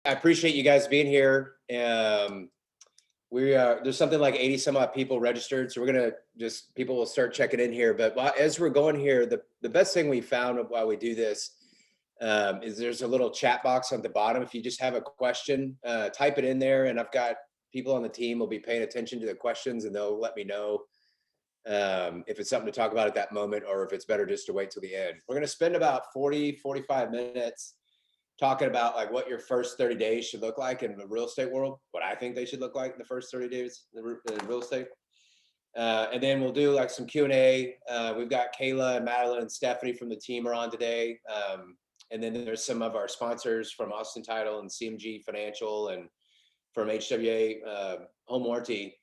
I appreciate you guys being here. There's something like 80 some odd people registered, so we're gonna just people will start checking in here. But as we're going here, the best thing we found while we do this is there's a little chat box on the bottom. If you just have a question, type it in there, and I've got people on the team will be paying attention to the questions, and they'll let me know if it's something to talk about at that moment or if it's better just to wait till the end. We're gonna spend about 45 minutes talking about like what your first 30 days should look like in the real estate world, what I think they should look like in the first 30 days in real estate. And then we'll do like some Q&A. We've got Kayla and Madeline and Stephanie from the team are on today. And then there's some of our sponsors from Austin Title and CMG Financial and from HWA Home Warranty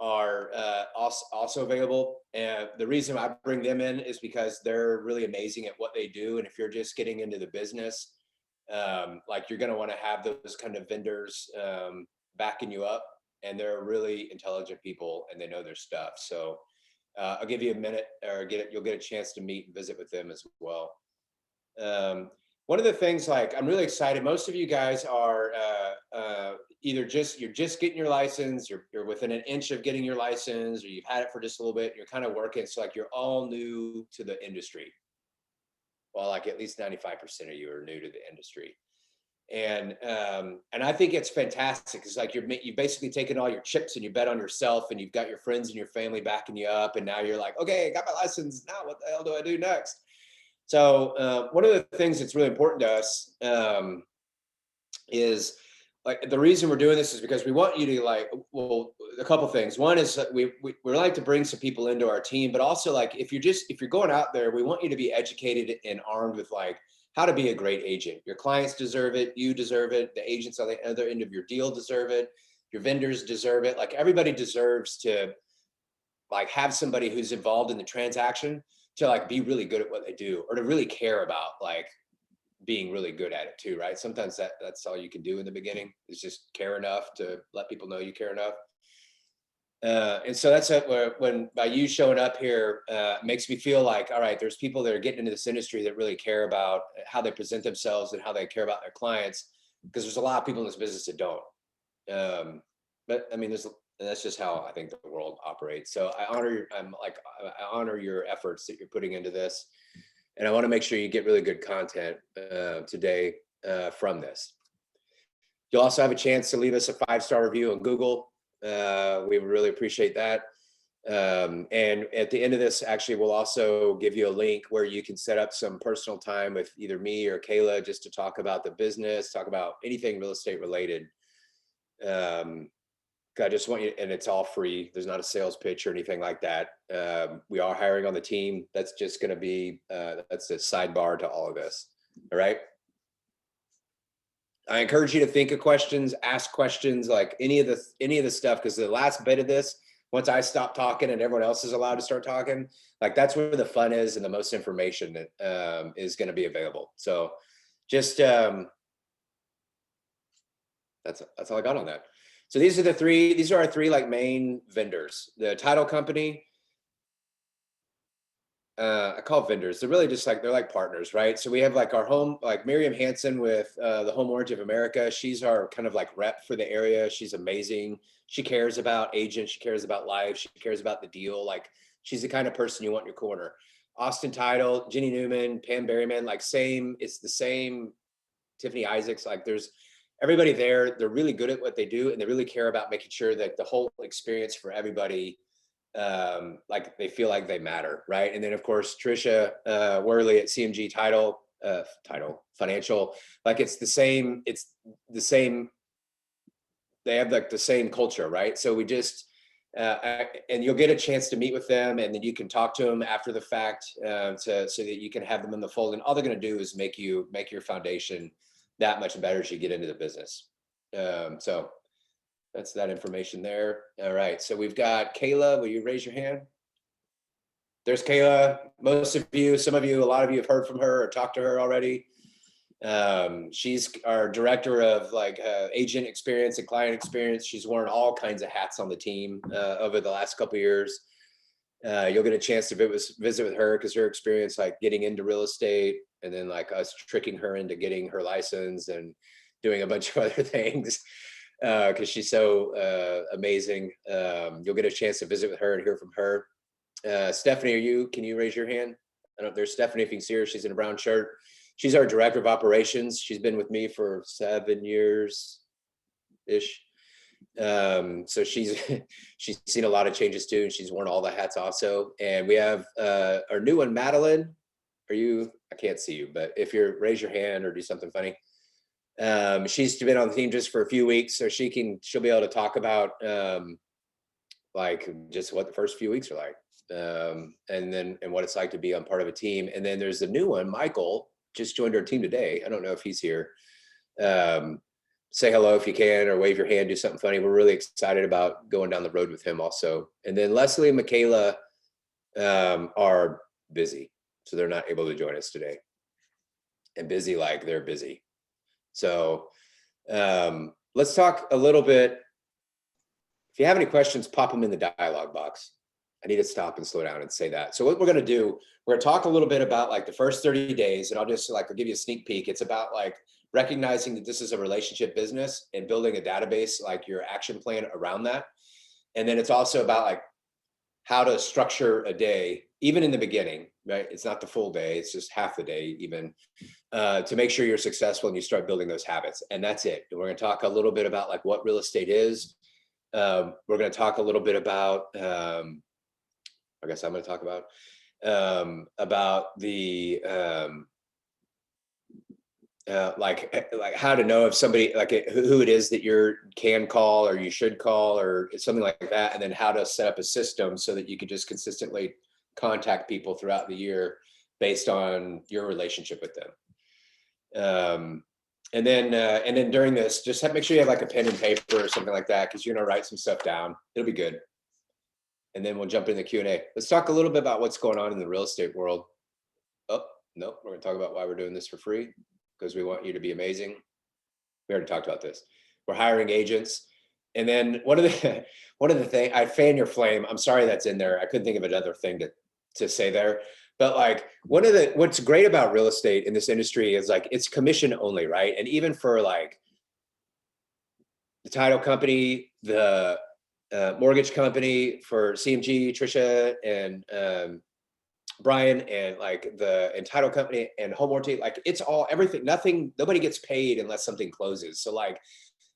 are also available. And the reason I bring them in is because they're really amazing at what they do. And if you're just getting into the business, like you're going to want to have those kind of vendors backing you up, and they're really intelligent people and they know their stuff. So I'll give you a minute, or you'll get a chance to meet and visit with them as well. One of the things, like, I'm really excited. Most of you guys are either you're just getting your license, you're within an inch of getting your license, or you've had it for just a little bit. You're kind of working, so like you're all new to the industry. Well, like at least 95% of you are new to the industry. And I think it's fantastic. It's like you've basically taken all your chips and you bet on yourself, and you've got your friends and your family backing you up. And now you're like, okay, I got my license. Now what the hell do I do next? So one of the things that's really important to us is, like, the reason we're doing this is because we want you to, like, well, a couple things. One is that we like to bring some people into our team, but also, like, if you're going out there, we want you to be educated and armed with like how to be a great agent. Your clients deserve it, you deserve it, the agents on the other end of your deal deserve it, your vendors deserve it. Like, everybody deserves to like have somebody who's involved in the transaction to like be really good at what they do, or to really care about like being really good at it too, right? Sometimes that's all you can do in the beginning, is just care enough to let people know you care enough. And so that's when by you showing up here makes me feel like, all right, there's people that are getting into this industry that really care about how they present themselves and how they care about their clients, because there's a lot of people in this business that don't. But I mean, that's just how I think the world operates. So I honor your efforts that you're putting into this. And I want to make sure you get really good content today from this. You'll also have a chance to leave us a 5-star review on Google. We really appreciate that. And at the end of this, actually, we'll also give you a link where you can set up some personal time with either me or Kayla, just to talk about the business, talk about anything real estate related. I just want you, and it's all free. There's not a sales pitch or anything like that. We are hiring on the team. That's just going to be, that's a sidebar to all of this. All right. I encourage you to think of questions, ask questions, like any of the stuff, because the last bit of this, once I stop talking and everyone else is allowed to start talking, like that's where the fun is and the most information that is going to be available. So just, that's all I got on that. So these are our three like main vendors. The title company, I call vendors. They're really just like, they're like partners, right? So we have like our home, like Miriam Hansen with the Home Warranty of America. She's our kind of like rep for the area. She's amazing. She cares about agents. She cares about life. She cares about the deal. Like, she's the kind of person you want in your corner. Austin Title, Jenny Newman, Pam Berryman, like it's the same. Tiffany Isaacs, like there's everybody there. They're really good at what they do, and they really care about making sure that the whole experience for everybody, like they feel like they matter, right? And then of course Trisha Worley at CMG Title Financial, like it's the same. They have like the same culture, right? So we just and you'll get a chance to meet with them, and then you can talk to them after the fact, so that you can have them in the fold. And all they're going to do is make your foundation that much better as you get into the business. So that's that information there. All right. So we've got Kayla. Will you raise your hand? There's Kayla. Some of you, a lot of you have heard from her or talked to her already. She's our director of like agent experience and client experience. She's worn all kinds of hats on the team over the last couple of years. You'll get a chance to visit with her, because her experience like getting into real estate, and then like us tricking her into getting her license, and doing a bunch of other things because she's so amazing. You'll get a chance to visit with her and hear from her. Stephanie, can you raise your hand? I don't know if there's Stephanie, if you can see her, she's in a brown shirt. She's our director of operations. She's been with me for 7 years-ish. So she's seen a lot of changes too, and she's worn all the hats also. And we have our new one, Madeline. I can't see you, but if you're, raise your hand or do something funny. She's been on the team just for a few weeks, so she'll be able to talk about like just what the first few weeks are like, and what it's like to be on part of a team. And then there's the new one, Michael, just joined our team today. I don't know if he's here. Say hello if you can, or wave your hand, do something funny. We're really excited about going down the road with him also. And then Leslie and Michaela are busy, so they're not able to join us today. And busy like they're busy. So let's talk a little bit. If you have any questions, pop them in the dialogue box. I need to stop and slow down and say that. So what we're going to do, we're going to talk a little bit about like the first 30 days, and I'll give you a sneak peek. It's about like recognizing that this is a relationship business and building a database, like your action plan around that. And then it's also about like how to structure a day, even in the beginning, right? It's not the full day, it's just half the day even, to make sure you're successful and you start building those habits. And that's it. And we're going to talk a little bit about like what real estate is. We're going to talk a little bit about, I guess I'm going to talk about the, like how to know if somebody, like who it is that you can call or you should call or something like that. And then how to set up a system so that you can just consistently contact people throughout the year based on your relationship with them. And then during this, just make sure you have like a pen and paper or something like that, because you're going to write some stuff down. It'll be good. And then we'll jump into the Q&A. Let's talk a little bit about what's going on in the real estate world. Oh, no, we're going to talk about why we're doing this for free, because we want you to be amazing. We already talked about this. We're hiring agents. And then one of the things, I fan your flame. I'm sorry that's in there. I couldn't think of another thing to say there. But like what's great about real estate in this industry is like it's commission only, right? And even for like the title company, the mortgage company, for CMG, Trisha and Brian, and like the title company and home warranty, like it's all everything, nobody gets paid unless something closes. So like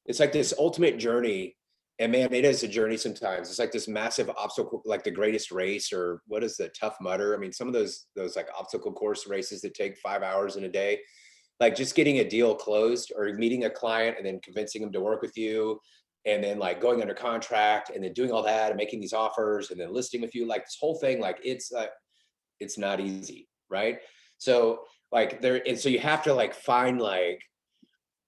it's like this ultimate journey. And man, it is a journey sometimes. It's like this massive obstacle, like the greatest race, or what is the Tough Mudder? I mean, some of those like obstacle course races that take 5 hours in a day, like just getting a deal closed or meeting a client and then convincing them to work with you, and then like going under contract and then doing all that and making these offers and then listing with you, like this whole thing, like it's not easy, right? So like and so you have to like find like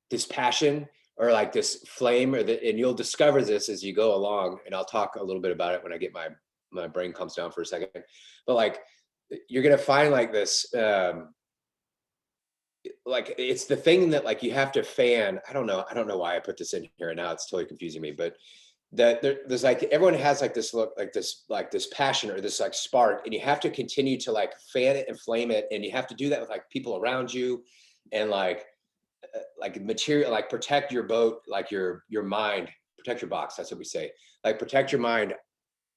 this passion or like this flame, and you'll discover this as you go along. And I'll talk a little bit about it when I get my brain calms down for a second. But like, you're gonna find like this, like it's the thing that like you have to fan. I don't know why I put this in here, and now it's totally confusing me. But that there's like everyone has like this look, like this passion or this like spark, and you have to continue to like fan it and flame it, and you have to do that with like people around you, and like material, like protect your boat, like your mind, protect your box. That's what we say. Like protect your mind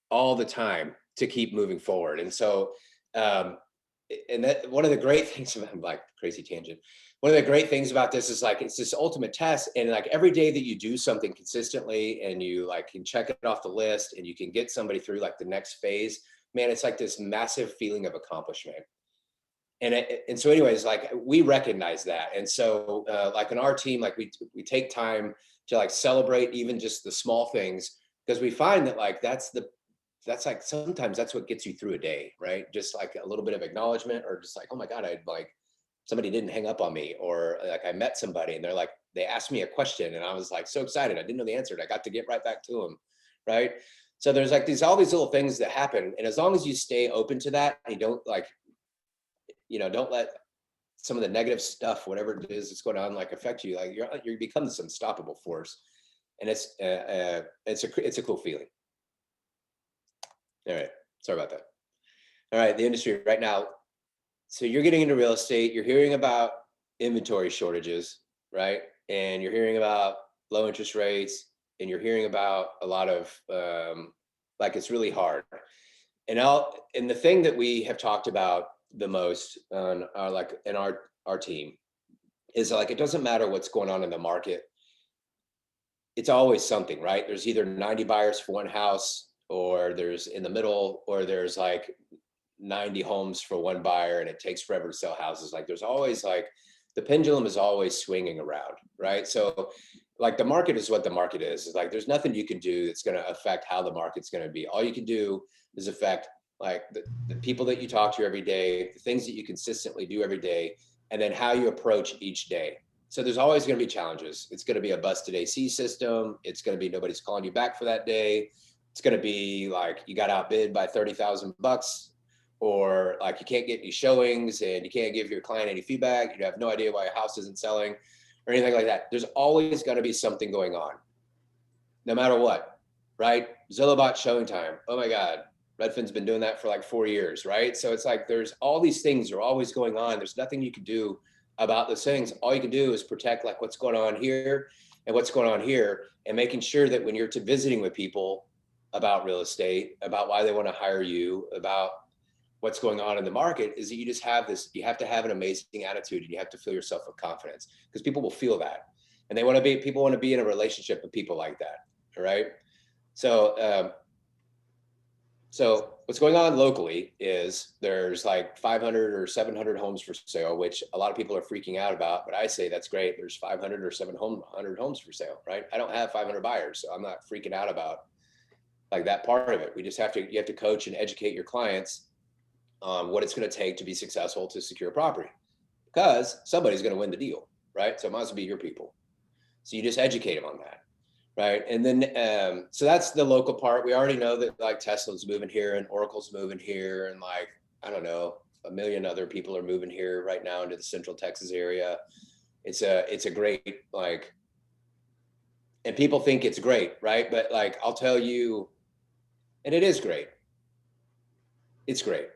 all the time to keep moving forward. And so, and that one of the great things about, like crazy tangent, one of the great things about this is like, it's this ultimate test. And like every day that you do something consistently and you like can check it off the list and you can get somebody through like the next phase, man, it's like this massive feeling of accomplishment. And so anyways, like we recognize that. And so like in our team, like we take time to like celebrate even just the small things, because we find that like that's like sometimes that's what gets you through a day, right? Just like a little bit of acknowledgement, or just like, oh my God, I like somebody didn't hang up on me, or like I met somebody and they asked me a question and I was like so excited, I didn't know the answer and I got to get right back to them, right? So there's like all these little things that happen, and as long as you stay open to that, and you don't like, don't let some of the negative stuff, whatever it is that's going on, like affect you. Like you become this unstoppable force, and it's a cool feeling. All right, sorry about that. All right, the industry right now. So you're getting into real estate. You're hearing about inventory shortages, right? and you're hearing about low interest rates, and you're hearing about a lot of like it's really hard. And the thing that we have talked about the most on our like in our team is like it doesn't matter what's going on in the market. It's always something, right? There's either 90 buyers for one house, or there's in the middle, or there's like 90 homes for one buyer and it takes forever to sell houses. Like there's always like the pendulum is always swinging around, right? So like the market is what the market is. It's like there's nothing you can do that's going to affect how the market's going to be. All you can do is affect like the people that you talk to every day, the things that you consistently do every day, and then how you approach each day. So there's always going to be challenges. It's going to be a busted AC system. It's going to be nobody's calling you back for that day. It's going to be like you got outbid by $30,000, or like you can't get any showings and you can't give your client any feedback. You have no idea why a house isn't selling or anything like that. There's always going to be something going on, no matter what, right? Zillow bot showing time. Oh my God, Redfin's been doing that for like 4 years, right? So it's like there's all these things are always going on. There's nothing you can do about those things. All you can do is protect like what's going on here and what's going on here, and making sure that when you're visiting with people about real estate, about why they want to hire you, about what's going on in the market, is that you just have this, you have to have an amazing attitude, and you have to fill yourself with confidence, because people will feel that. And people want to be in a relationship with people like that. All right. So, so what's going on locally is there's like 500 or 700 homes for sale, which a lot of people are freaking out about, but I say that's great. There's 500 or 700 homes for sale, right? I don't have 500 buyers, so I'm not freaking out about like that part of it. We just have to, you have to coach and educate your clients on what it's going to take to be successful to secure a property, because somebody's going to win the deal, right? So it might as well be your people. So you just educate them on that, right? And then, so that's the local part. We already know that like Tesla's moving here and Oracle's moving here, and like, I don't know, a million other people are moving here right now into the Central Texas area. It's a great, like, and people think it's great, right? But like, I'll tell you, and it is great. It's great.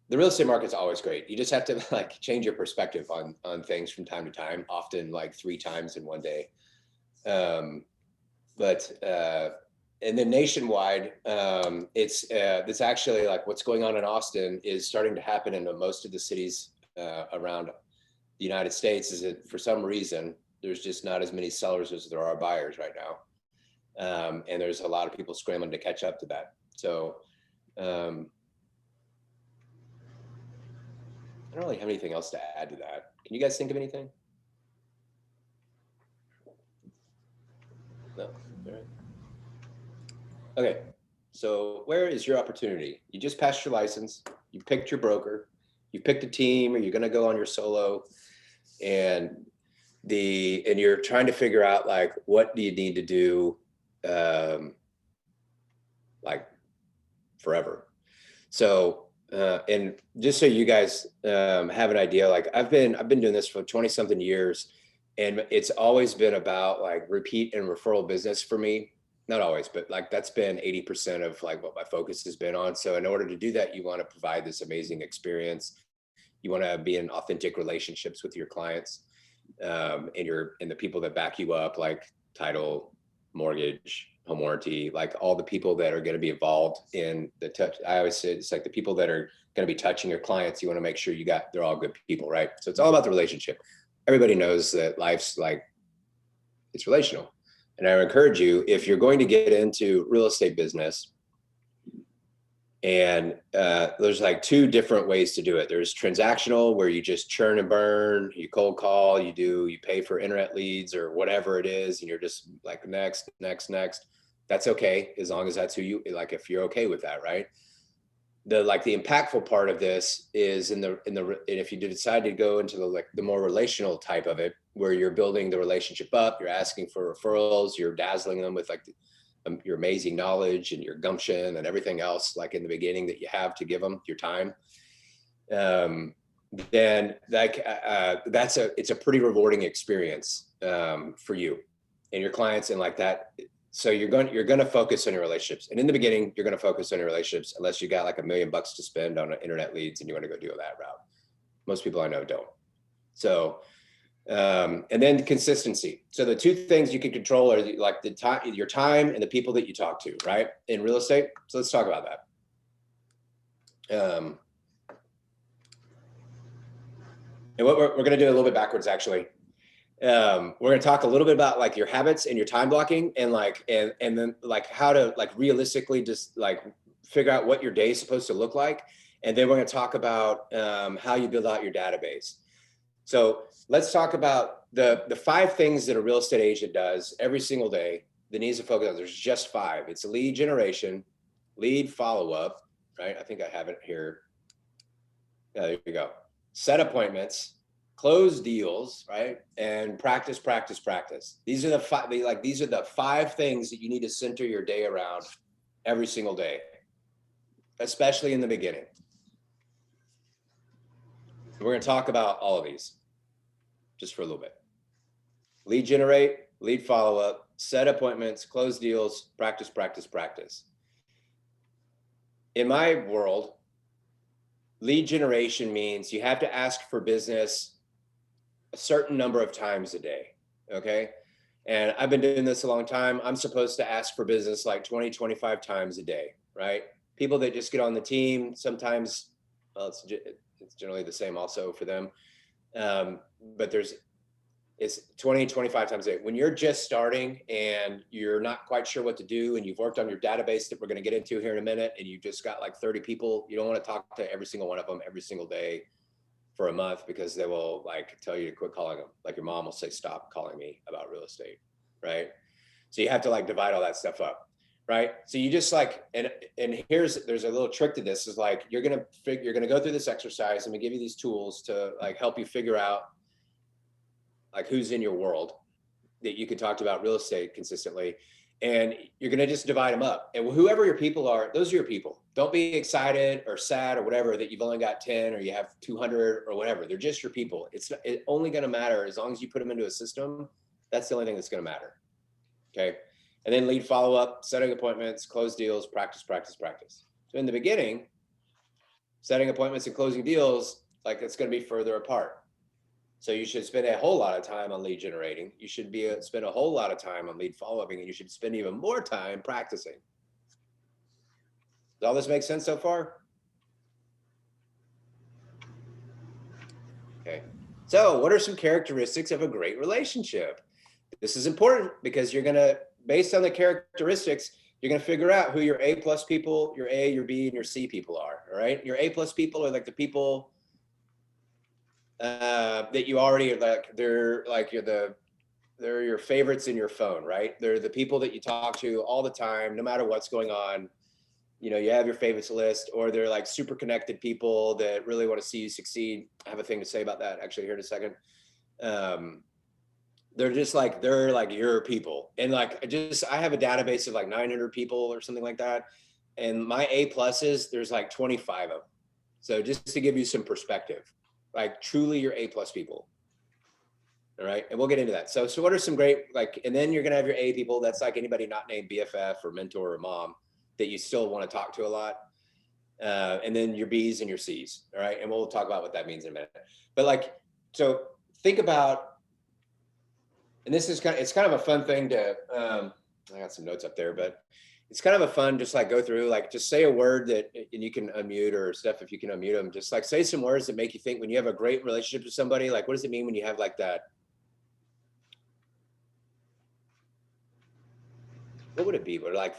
The real estate market's always great. You just have to like change your perspective on things from time to time, often like 3 times in one day. And then nationwide, it's actually like what's going on in Austin is starting to happen in most of the cities around the United States. Is that for some reason there's just not as many sellers as there are buyers right now, and there's a lot of people scrambling to catch up to that. So I don't really have anything else to add to that. Can you guys think of anything? No. All right. Okay. So where is your opportunity? You just passed your license. You picked your broker. You picked a team, or you're going to go on your solo, and you're trying to figure out like what do you need to do, like forever. So and just so you guys have an idea, like I've been doing this for 20 something years, and it's always been about like repeat and referral business for me. Not always, but like that's been 80% of like what my focus has been on. So in order to do that, you want to provide this amazing experience. You want to be in authentic relationships with your clients, and the people that back you up, like title, mortgage, home warranty, like all the people that are going to be involved in the touch. I always say it's like the people that are going to be touching your clients. You want to make sure they're all good people, right? So it's all about the relationship. Everybody knows that life's like, it's relational. And I would encourage you, if you're going to get into real estate business, and there's like 2 different ways to do it. There's transactional, where you just churn and burn, you cold call, you pay for internet leads or whatever it is, and you're just like next. That's okay, as long as that's who you like, if you're okay with that, right? The impactful part of this is and if you decide to go into the more relational type of it, where you're building the relationship up, you're asking for referrals, you're dazzling them with like your amazing knowledge and your gumption and everything else, like in the beginning that you have to give them your time, then like it's a pretty rewarding experience for you and your clients, and like that. So you're going to focus on your relationships, and in the beginning you're going to focus on your relationships, unless you got like $1 million to spend on internet leads and you want to go do that route. Most people I know don't. So And then consistency. So the two things you can control are like the time, your time, and the people that you talk to, right? In real estate. So let's talk about that. And what we're going to do a little bit backwards, actually. We're going to talk a little bit about like your habits and your time blocking, and like, and then like how to like realistically just like figure out what your day is supposed to look like. And then we're going to talk about how you build out your database. So let's talk about the 5 things that a real estate agent does every single day that needs to focus on. There's just 5. It's lead generation, lead follow-up, right? I think I have it here. Yeah, there you go. Set appointments, close deals, right? And practice, practice, practice. These are the 5, these are the 5 things that you need to center your day around every single day, especially in the beginning. We're going to talk about all of these just for a little bit. Lead generate, lead follow-up, set appointments, close deals, practice, practice, practice. In my world, lead generation means you have to ask for business a certain number of times a day, okay? And I've been doing this a long time. I'm supposed to ask for business like 20, 25 times a day, right? People that just get on the team, sometimes, well, it's generally the same also for them. But it's 20, 25 times a day. When you're just starting and you're not quite sure what to do, and you've worked on your database that we're going to get into here in a minute, and you just got like 30 people, you don't want to talk to every single one of them every single day for a month, because they will like tell you to quit calling them. Like your mom will say, stop calling me about real estate, right? So you have to like divide all that stuff up, right? So you just like, and there's a little trick to this, is like, you're going to go through this exercise. I'm gonna give you these tools to like help you figure out like who's in your world that you can talk to about real estate consistently. And you're going to just divide them up. And whoever your people are, those are your people. Don't be excited or sad or whatever that you've only got 10 or you have 200 or whatever. They're just your people. It's only going to matter as long as you put them into a system. That's the only thing that's going to matter. Okay. And then lead follow up, setting appointments, close deals, practice, practice, practice. So in the beginning, setting appointments and closing deals, like it's going to be further apart. So you should spend a whole lot of time on lead generating. You should spend a whole lot of time on lead follow-up, and you should spend even more time practicing. Does all this make sense so far? Okay. So what are some characteristics of a great relationship? This is important because you're going to, based on the characteristics, you're going to figure out who your A+ people, your A, your B, and your C people are. All right. Your A+ people are like the people that you already like, they're your favorites in your phone, right? They're the people that you talk to all the time, no matter what's going on. You know, you have your favorites list, or they're like super connected people that really want to see you succeed. I have a thing to say about that actually here in a second. They're like your people. And like, I have a database of like 900 people or something like that. And my A+, there's like 25 of them. So just to give you some perspective, like truly your A+ people. All right. And we'll get into that. So what are some great, like, and then you're going to have your A people. That's like anybody not named BFF or mentor or mom that you still want to talk to a lot. And then your B's and your C's. All right. And we'll talk about what that means in a minute. But like, so think about, and this is it's kind of a fun thing to, I got some notes up there, but it's kind of a fun, just like go through, like just say a word that, and you can unmute, or Steph, if you can unmute them, just like say some words that make you think when you have a great relationship with somebody, like, what does it mean when you have like that? What would it be? But like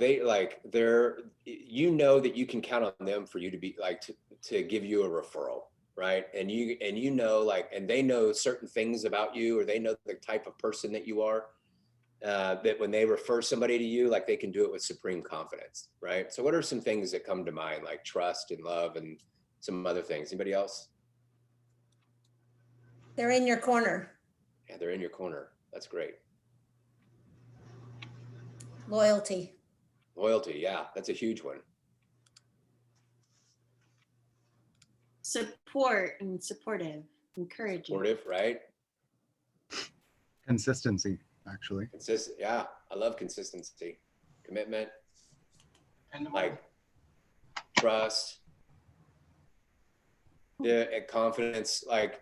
they're, you know, that you can count on them for you to be like, to give you a referral, right? And you know, like, and they know certain things about you, or they know the type of person that you are. That when they refer somebody to you, like they can do it with supreme confidence, right? So what are some things that come to mind, like trust and love and some other things? Anybody else? They're in your corner. Yeah, they're in your corner. That's great. Loyalty. Loyalty, yeah, that's a huge one. Support and supportive, encouraging. Supportive, right? Consistency, actually. Yeah, I love consistency. Commitment, like trust, the confidence, like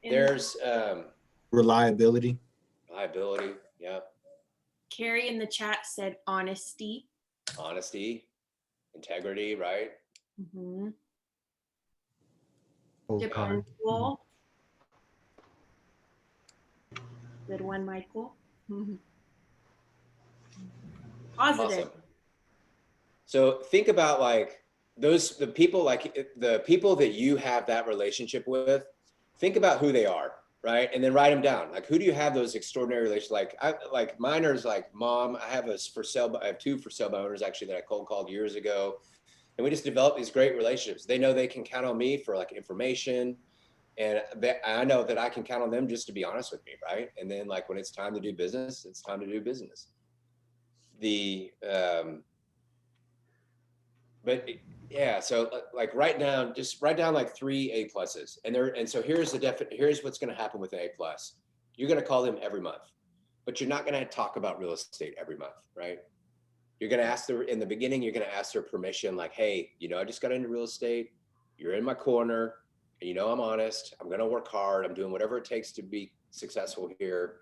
there's Reliability. Reliability. Yeah. Carrie in the chat said honesty. Honesty, integrity, right? Mhm. Whole card. Dependable. Good one, Michael. Mhm. Positive. Awesome. So think about like the people that you have that relationship with, think about who they are, right? And then write them down. Like, who do you have those extraordinary relations? Like mine is like mom. I have I have two for sale by owners actually that I cold called years ago. And we just developed these great relationships. They know they can count on me for like information. And I know that I can count on them just to be honest with me, right? And then like when it's time to do business, it's time to do business. But yeah, so like just write down like 3 A pluses, and so here's what's going to happen with an A plus. You're going to call them every month, but you're not going to talk about real estate every month, right? You're going to ask in the beginning, you're going to ask their permission, like, hey, I just got into real estate. You're in my corner. I'm honest. I'm going to work hard. I'm doing whatever it takes to be successful here.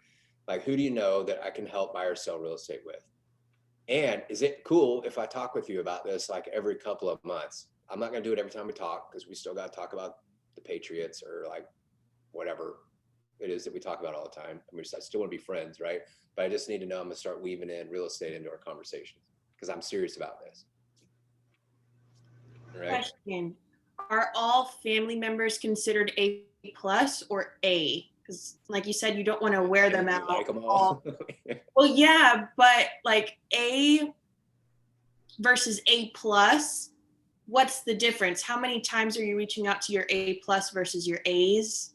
Like, who do you know that I can help buy or sell real estate with? And is it cool if I talk with you about this like every couple of months? I'm not going to do it every time we talk because we still got to talk about the Patriots or like whatever it is that we talk about all the time. I mean, I still want to be friends, right? But I just need to know I'm going to start weaving in real estate into our conversations because I'm serious about this. All right. Question. Are all family members considered A plus or A? Because like you said, you don't want to wear them You out. like them all? Well, yeah, but like A versus A plus, what's the difference? How many times are you reaching out to your A plus versus your A's?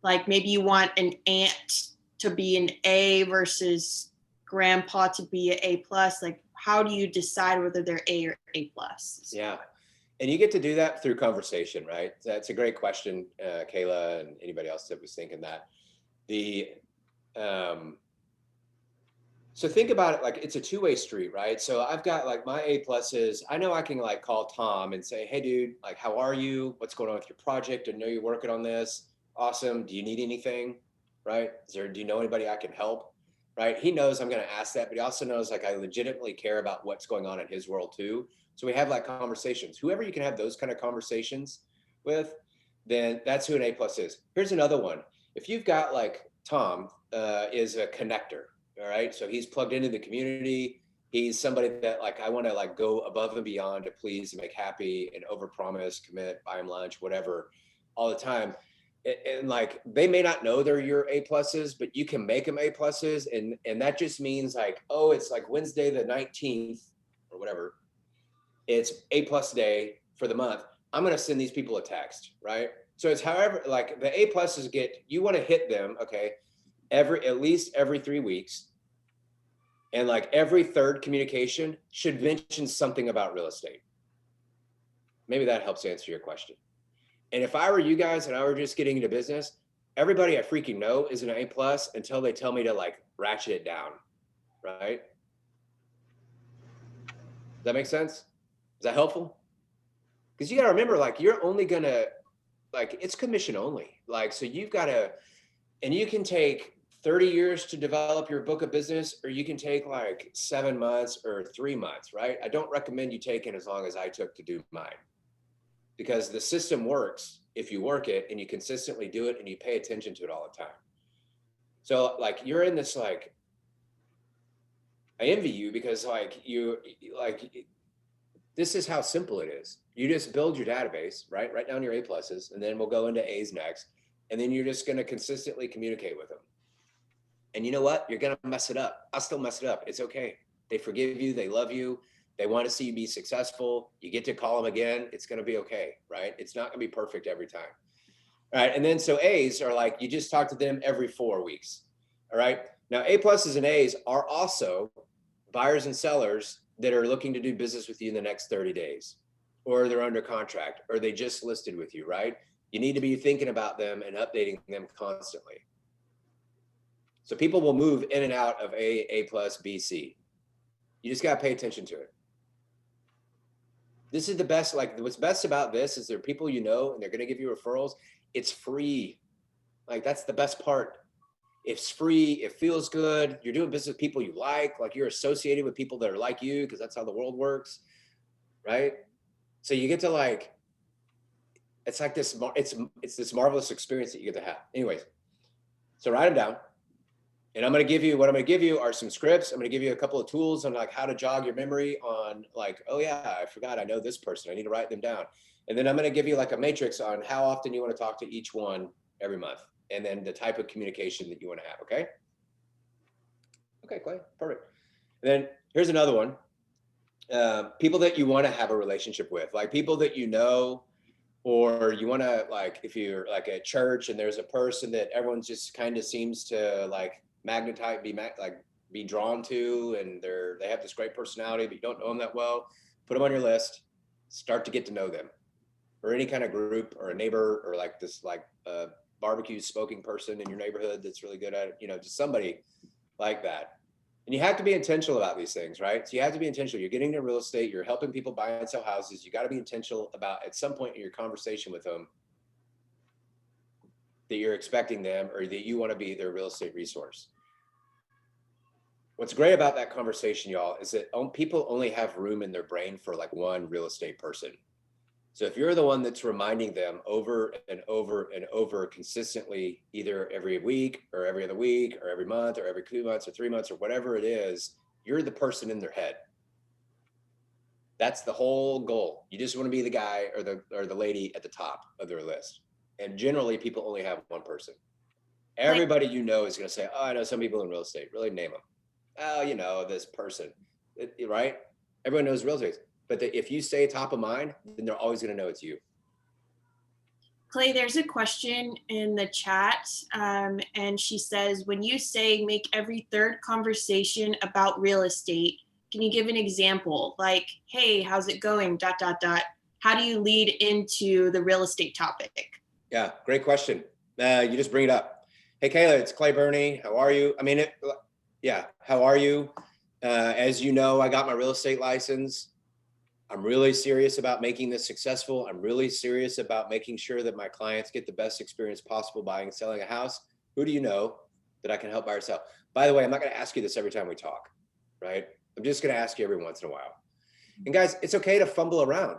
Like maybe you want an aunt to be an A versus grandpa to be an A plus. Like how do you decide whether they're A or A plus? Yeah. And you get to do that through conversation, right? That's a great question, Kayla, and anybody else that was thinking that. So think about it like it's a two-way street, right? So I've got like my A pluses. I know I can like call Tom and say, hey, dude, like, how are you? What's going on with your project? I know you're working on this. Awesome. Do you need anything? Right? Do you know anybody I can help? Right? He knows I'm going to ask that, but he also knows like I legitimately care about what's going on in his world too. So we have like conversations. Whoever you can have those kind of conversations with, then that's who an A plus is. Here's another one. If you've got like Tom is a connector, all right. So he's plugged into the community. He's somebody that like I want to like go above and beyond to please and make happy and overpromise, commit, buy him lunch, whatever, all the time. And like they may not know they're your A pluses, but you can make them A pluses, and that just means like, oh, it's like Wednesday the 19th or whatever. It's A plus day for the month. I'm going to send these people a text, right? So it's however, like the A pluses you want to hit them, okay, at least every 3 weeks. And like every third communication should mention something about real estate. Maybe that helps answer your question. And if I were you guys and I were just getting into business, everybody I freaking know is an A plus until they tell me to like ratchet it down, right? Does that make sense? Is that helpful? Because you got to remember, like, you're only gonna, like, it's commission only. Like, so you've got to, and you can take 30 years to develop your book of business, or you can take like 7 months or 3 months, right? I don't recommend you taking as long as I took to do mine, because the system works if you work it and you consistently do it and you pay attention to it all the time. So like you're in this, like, I envy you because like this is how simple it is. You just build your database, right? Write down your A pluses, and then we'll go into A's next. And then you're just going to consistently communicate with them. And you know what? You're going to mess it up. I'll still mess it up. It's okay. They forgive you. They love you. They want to see you be successful. You get to call them again. It's going to be okay, right? It's not going to be perfect every time. All right. And then so A's are like, you just talk to them every 4 weeks. All right. Now, A pluses and A's are also buyers and sellers that are looking to do business with you in the next 30 days, or they're under contract, or they just listed with you, right? You need to be thinking about them and updating them constantly. So people will move in and out of A plus, B, C. You just got to pay attention to it. This is the best, like what's best about this is there are people you know, and they're going to give you referrals. It's free. Like that's the best part. It's free, it feels good. You're doing business with people you like you're associated with people that are like you, because that's how the world works, right? So you get to like, it's like this, it's this marvelous experience that you get to have. Anyways, so write them down. And I'm going to give you, what I'm going to give you are some scripts. I'm going to give you a couple of tools on like how to jog your memory on like, oh yeah, I forgot, I know this person, I need to write them down. And then I'm going to give you like a matrix on how often you want to talk to each one every month. And then the type of communication that you want to have. Okay. Okay, Clay, perfect. And then here's another one. People that you want to have a relationship with, like people that you know, or you want to like, if you're like at church and there's a person that everyone just kind of seems to like magnetize, be drawn to, and they have this great personality, but you don't know them that well, put them on your list, start to get to know them. Or any kind of group or a neighbor, or like this like barbecue smoking person in your neighborhood that's really good at it, you know, just somebody like that. And you have to be intentional about these things, right? So you have to be intentional. You're getting into real estate, you're helping people buy and sell houses. You got to be intentional about at some point in your conversation with them that you're expecting them, or that you want to be their real estate resource. What's great about that conversation, y'all, is that people only have room in their brain for like one real estate person. So if you're the one that's reminding them over and over and over consistently, either every week or every other week or every month or every 2 months or 3 months or whatever it is, you're the person in their head. That's the whole goal. You just want to be the guy or the lady at the top of their list. And generally people only have one person. Everybody you know is going to say, oh, I know some people in real estate. Really name them. Oh, you know, this person, right? Everyone knows real estate. But if you stay top of mind, then they're always going to know it's you. Clay, there's a question in the chat, and she says, when you say make every third conversation about real estate, can you give an example? Like, hey, how's it going? ... How do you lead into the real estate topic? Yeah, great question. You just bring it up. Hey, Kayla, it's Clay Burney. How are you? I mean, yeah, how are you? As you know, I got my real estate license. I'm really serious about making this successful. I'm really serious about making sure that my clients get the best experience possible buying and selling a house. Who do you know that I can help buy or sell? By the way, I'm not going to ask you this every time we talk, right? I'm just going to ask you every once in a while. And guys, it's okay to fumble around,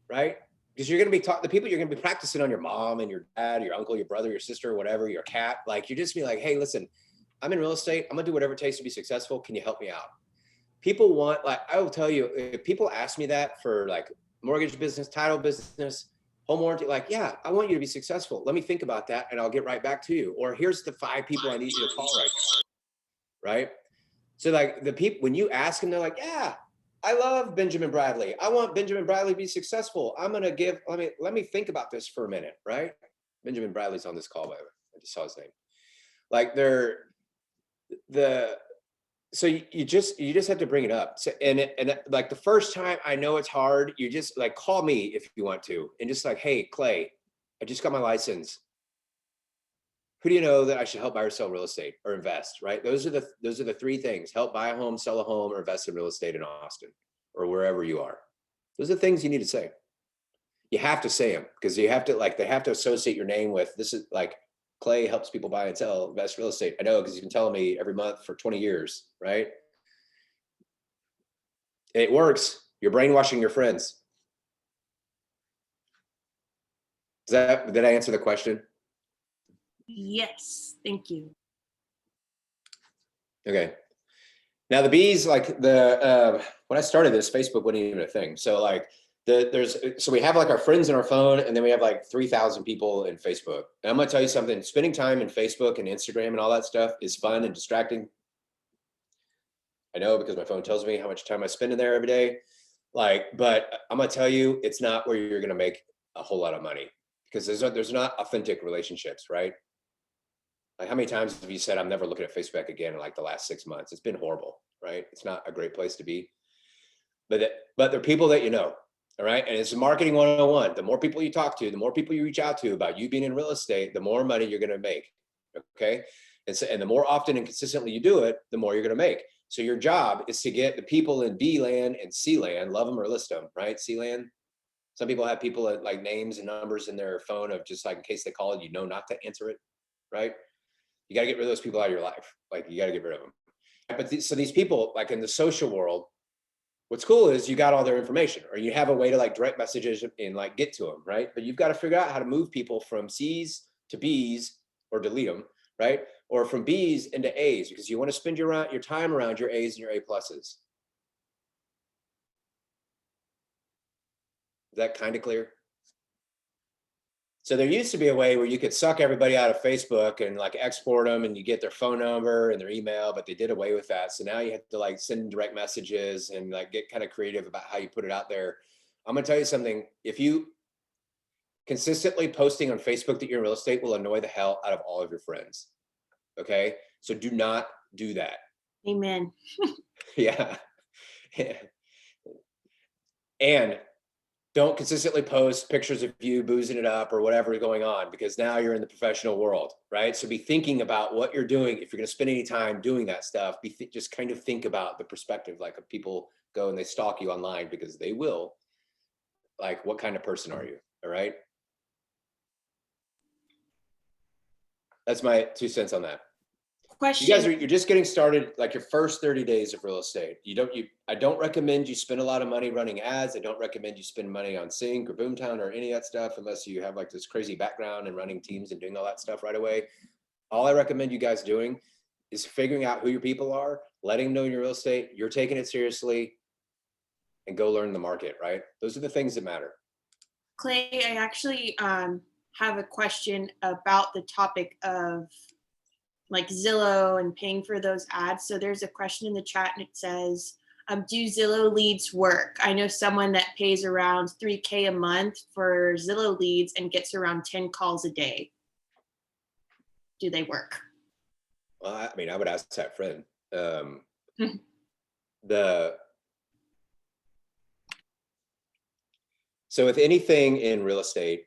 right? Because you're going to be the people you're going to be practicing on your mom and your dad, your uncle, your brother, your sister, whatever, your cat. Like, you're just be like, hey, listen, I'm in real estate. I'm going to do whatever it takes to be successful. Can you help me out? People want, like, I will tell you, if people ask me that for like mortgage business, title business, home warranty, like, yeah, I want you to be successful. Let me think about that and I'll get right back to you. Or here's the 5 people I need you to call right now, right? So like the people, when you ask them, they're like, yeah, I love Benjamin Bradley. I want Benjamin Bradley to be successful. I'm going to give, let me think about this for a minute, right? Benjamin Bradley's on this call, by the way. I just saw his name. Like so you just have to bring it up. So, and like the first time, I know it's hard. You just like call me if you want to, and just like, hey, Clay, I just got my license. Who do you know that I should help buy or sell real estate or invest? Right? Those are the 3 things: help buy a home, sell a home, or invest in real estate in Austin or wherever you are. Those are the things you need to say. You have to say them because you have to, like, they have to associate your name with, this is like, Clay helps people buy and sell, invest real estate. I know because you've been telling me every month for 20 years, right? It works. You're brainwashing your friends. Did I answer the question? Yes, thank you. Okay. Now the bees, like when I started this, Facebook wasn't even a thing. So like so we have like our friends in our phone, and then we have like 3,000 people in Facebook. And I'm gonna tell you something, spending time in Facebook and Instagram and all that stuff is fun and distracting. I know, because my phone tells me how much time I spend in there every day. Like, but I'm gonna tell you, it's not where you're gonna make a whole lot of money, because there's not authentic relationships, right? Like, how many times have you said, I'm never looking at Facebook again in like the last 6 months? It's been horrible, right? It's not a great place to be. But they're people that you know. All right. And it's marketing 101. The more people you talk to, the more people you reach out to about you being in real estate, the more money you're going to make. Okay. And the more often and consistently you do it, the more you're going to make. So your job is to get the people in B land and C land, love them or list them, right? C land. Some people have people like names and numbers in their phone of just like, in case they call, you know, not to answer it, right? You got to get rid of those people out of your life. Like you got to get rid of them. But so these people, like in the social world, what's cool is you got all their information, or you have a way to like direct messages and like get to them, right? But you've got to figure out how to move people from C's to B's or delete them, right? Or from B's into A's, because you want to spend your time around your A's and your A pluses. Is that kind of clear? So there used to be a way where you could suck everybody out of Facebook and like export them and you get their phone number and their email, but they did away with that. So now you have to like send direct messages and like get kind of creative about how you put it out there. I'm gonna tell you something. If you consistently posting on Facebook that you're in real estate will annoy the hell out of all of your friends. Okay, so do not do that. Amen. Yeah. And don't consistently post pictures of you boozing it up or whatever is going on, because now you're in the professional world, right? So be thinking about what you're doing. If you're going to spend any time doing that stuff, just kind of think about the perspective. Like if people go and they stalk you online, because they will, like, what kind of person are you? All right. That's my 2 cents on that. Question. You guys you're just getting started, like your first 30 days of real estate. I don't recommend you spend a lot of money running ads. I don't recommend you spend money on Sync or Boomtown or any of that stuff, unless you have like this crazy background and running teams and doing all that stuff right away. All I recommend you guys doing is figuring out who your people are, letting them know your real estate, you're taking it seriously, and go learn the market, right? Those are the things that matter. Clay, I actually have a question about the topic of like Zillow and paying for those ads. So there's a question in the chat and it says, do Zillow leads work? I know someone that pays around $3,000 a month for Zillow leads and gets around 10 calls a day. Do they work? Well, I mean, I would ask that friend. So with anything in real estate,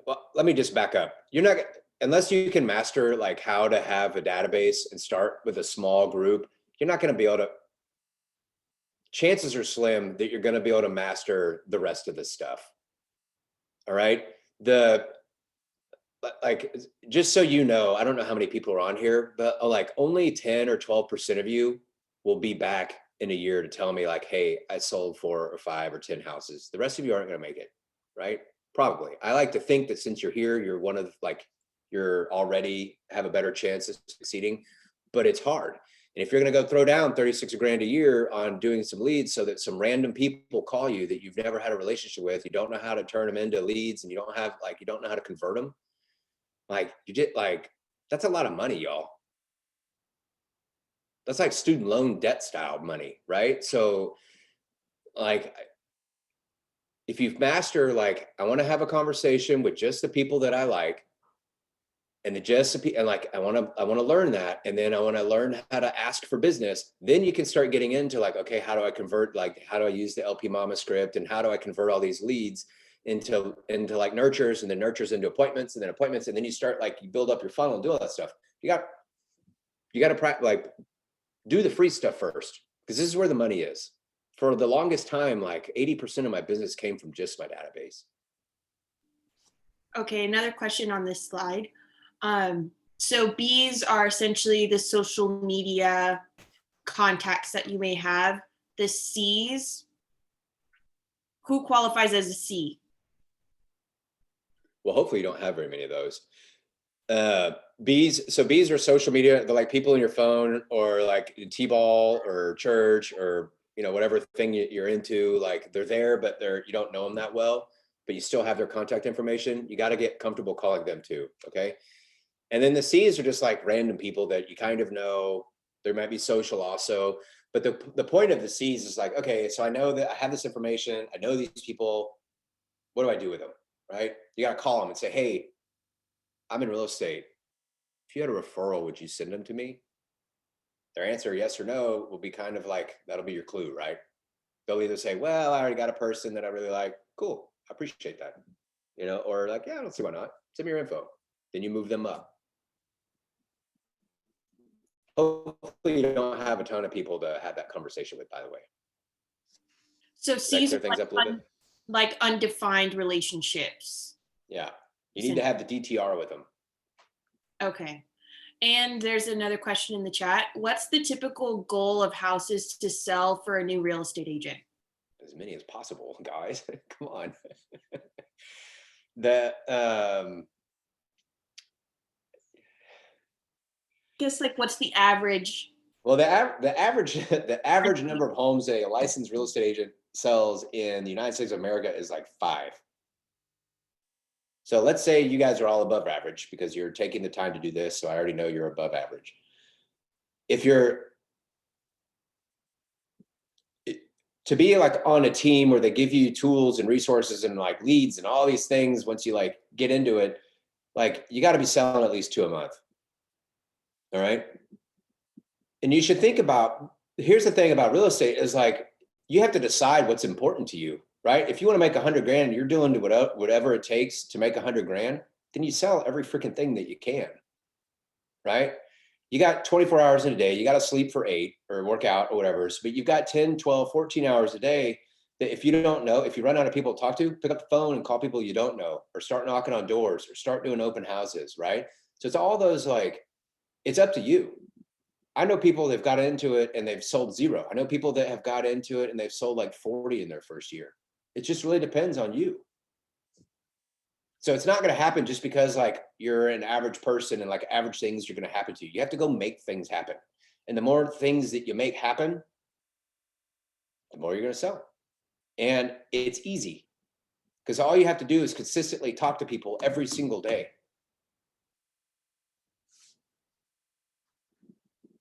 well, let me just back up. You're not, unless you can master like how to have a database and start with a small group, you're not going to be able to, chances are slim that you're going to be able to master the rest of this stuff. All right. Like, just so you know, I don't know how many people are on here, but like only 10 or 12% of you will be back in a year to tell me like, hey, I sold 4 or 5 or 10 houses. The rest of you aren't going to make it. Right. Probably. I like to think that since you're here, you're one of like, you're already have a better chance of succeeding, but it's hard. And if you're going to go throw down 36 grand a year on doing some leads so that some random people call you that you've never had a relationship with, you don't know how to turn them into leads, and you don't know how to convert them. Like you did, like, that's a lot of money, y'all. That's like student loan debt style money, right? So like, if you've mastered, like, I want to have a conversation with just the people that I like, and like, I want to learn that. And then I want to learn how to ask for business. Then you can start getting into like, okay, how do I convert? Like, how do I use the LP Mama script? And how do I convert all these leads into like nurtures, and then nurtures into appointments, and then appointments. And then you start like, you build up your funnel and do all that stuff. You got to practice, like, do the free stuff first, because this is where the money is. For the longest time, like 80% of my business came from just my database. Okay, another question on this slide. So B's are essentially the social media contacts that you may have. The C's, who qualifies as a C? Well, hopefully you don't have very many of those. B's are social media. They're like people in your phone, or like T-ball or church, or whatever thing you're into. Like, they're there, but you don't know them that well, but you still have their contact information. You got to get comfortable calling them too. Okay. And then the C's are just like random people that you kind of know. There might be social also, but the point of the C's is like, okay, so I know that I have this information. I know these people. What do I do with them? Right? You got to call them and say, hey, I'm in real estate. If you had a referral, would you send them to me? Their answer, yes or no, will be kind of like, that'll be your clue, right? They'll either say, well, I already got a person that I really like. Cool. I appreciate that. Or like, yeah, I don't see why not. Send me your info. Then you move them up. Hopefully you don't have a ton of people to have that conversation with, by the way. So C's are things up a little bit? Like undefined relationships. Yeah. You need to have the DTR with them. Okay. And there's another question in the chat. What's the typical goal of houses to sell for a new real estate agent? As many as possible, guys. Come on. The Guess like what's the average? well, the average number of homes a licensed real estate agent sells in the United States of America is like 5. So let's say you guys are all above average because you're taking the time to do this. So I already know you're above average. If you're to be like on a team where they give you tools and resources and like leads and all these things, once you like get into it, like you got to be selling at least 2 a month. All right. And you should think about, here's the thing about real estate is like, you have to decide what's important to you, right? If you want to make 100 grand, you're doing whatever it takes to make 100 grand, then you sell every freaking thing that you can, right? You got 24 hours in a day, you got to sleep for 8 or work out or whatever, but you've got 10, 12, 14 hours a day that if you don't know, if you run out of people to talk to, pick up the phone and call people you don't know, or start knocking on doors or start doing open houses, right? So it's all those like, it's up to you. I know people that have got into it and they've sold 0. I know people that have got into it and they've sold like 40 in their first year. It just really depends on you. So it's not going to happen just because like you're an average person and like average things are going to happen to you. You have to go make things happen. And the more things that you make happen, the more you're going to sell. And it's easy because all you have to do is consistently talk to people every single day.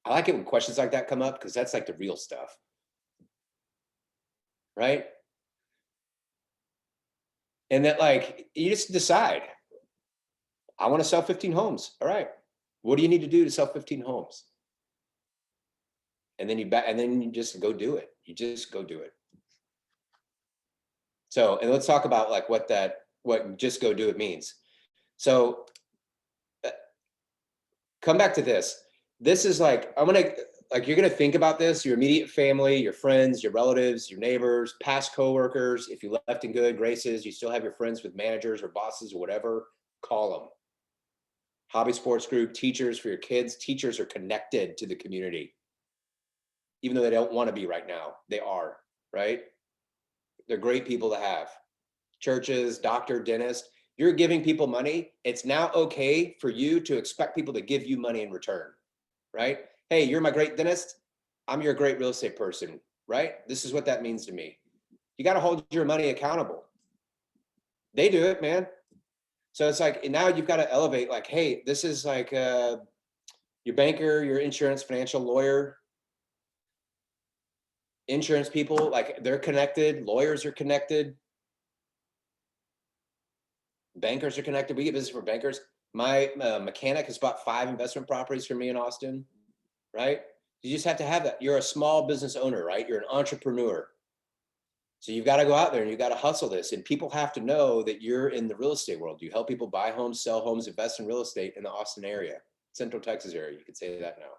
I like it when questions like that come up because that's like the real stuff, right? And that like, you just decide, I want to sell 15 homes. All right. What do you need to do to sell 15 homes? And then you just go do it. You just go do it. So, and let's talk about like what just go do it means. So come back to this. This is like, you're going to think about this, your immediate family, your friends, your relatives, your neighbors, past coworkers. If you left in good graces, you still have your friends with managers or bosses or whatever, call them. Hobby sports group, teachers for your kids. Teachers are connected to the community. Even though they don't want to be right now, they are, right? They're great people to have. Churches, doctor, dentist, you're giving people money. It's now okay for you to expect people to give you money in return, right? Hey, you're my great dentist. I'm your great real estate person, right? This is what that means to me. You got to hold your money accountable. They do it, man. So it's like, now you've got to elevate like, hey, this is like your banker, your insurance, financial lawyer, insurance people, like they're connected. Lawyers are connected. Bankers are connected. We get business from bankers. My mechanic has bought 5 investment properties for me in Austin, right? You just have to have that. You're a small business owner, right? You're an entrepreneur. So you've got to go out there and you've got to hustle this. And people have to know that you're in the real estate world. You help people buy homes, sell homes, invest in real estate in the Austin area, Central Texas area. You could say that now,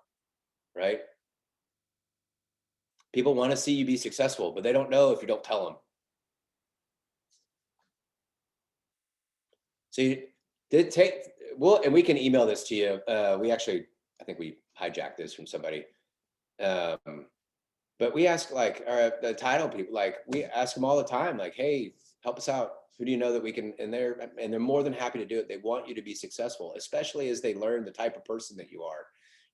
right? People want to see you be successful, but they don't know if you don't tell them. So you did and we can email this to you. I think we hijacked this from somebody. But we ask like the title people, like we ask them all the time, like, hey, help us out. Who do you know that we can, and they're more than happy to do it. They want you to be successful, especially as they learn the type of person that you are.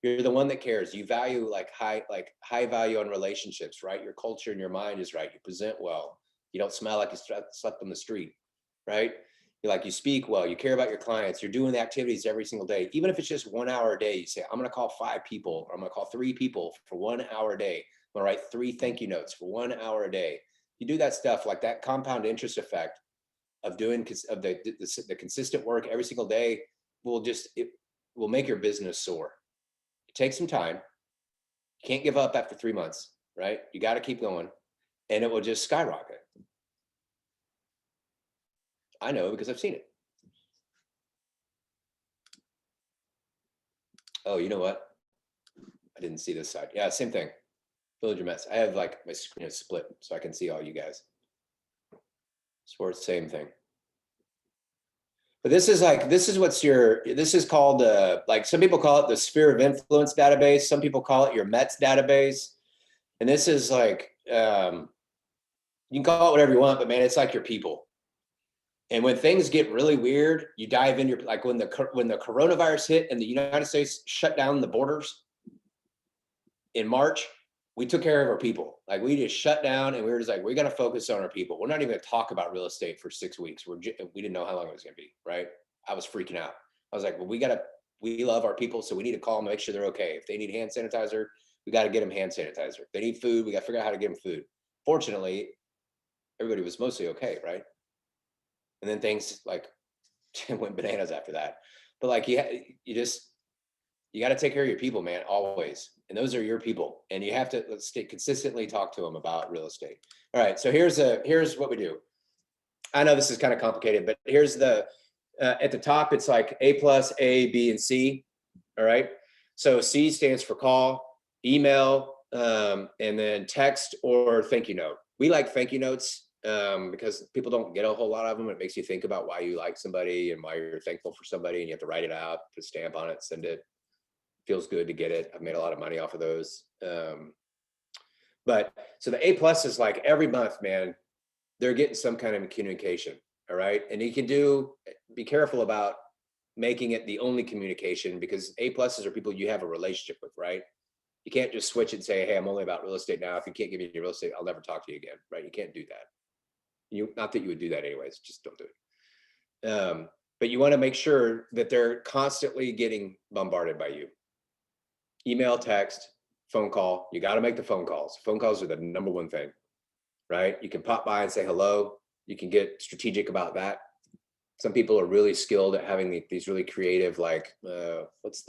You're the one that cares. You value like high value on relationships, right? Your culture and your mind is right. You present well. You don't smell like you slept on the street, right? You speak well, you care about your clients, you're doing the activities every single day. Even if it's just 1 hour a day, you say, I'm going to call 5 people, or I'm going to call 3 people for 1 hour a day. I'm going to write 3 thank you notes for 1 hour a day. You do that stuff, like that compound interest effect of doing the consistent work every single day will make your business soar. It takes some time. You can't give up after 3 months, right? You got to keep going, and it will just skyrocket. I know because I've seen it. Oh, you know what? I didn't see this side. Yeah, same thing. Villager mess. I have like my screen is split so I can see all you guys. Sports, same thing. But this is called, like some people call it the sphere of influence database. Some people call it your Mets database. And this is like, you can call it whatever you want, but man, it's like your people. And when things get really weird, you dive in like when the coronavirus hit and the United States shut down the borders in March, we took care of our people. Like we just shut down and we were just like, we got to focus on our people. We're not even going to talk about real estate for 6 weeks. We didn't know how long it was going to be, right? I was freaking out. I was like, well, we love our people. So we need to call them, make sure they're okay. If they need hand sanitizer, we got to get them hand sanitizer. If they need food, we got to figure out how to give them food. Fortunately, everybody was mostly okay, right? And then things like went bananas after that. But like, you got to take care of your people, man, always. And those are your people. And you have to consistently talk to them about real estate. All right. So here's what we do. I know this is kind of complicated, but here's at the top, it's like A+, A, B, and C. All right. So C stands for call, email, and then text or thank you note. We like thank you notes because people don't get a whole lot of them. It makes you think about why you like somebody and why you're thankful for somebody, and you have to write it out, put a stamp on it, send it. Feels good to get it. I've made a lot of money off of those. But so the A+ is like every month, man, they're getting some kind of communication. All right. And you can be careful about making it the only communication, because A+ are people you have a relationship with, right? You can't just switch it and say, hey, I'm only about real estate now. If you can't give me your real estate, I'll never talk to you again, right? You can't do that. Not that you would do that anyways, just don't do it. But you want to make sure that they're constantly getting bombarded by you. Email, text, phone call. You got to make the phone calls. Phone calls are the number one thing, right? You can pop by and say hello. You can get strategic about that. Some people are really skilled at having these really creative, like, it's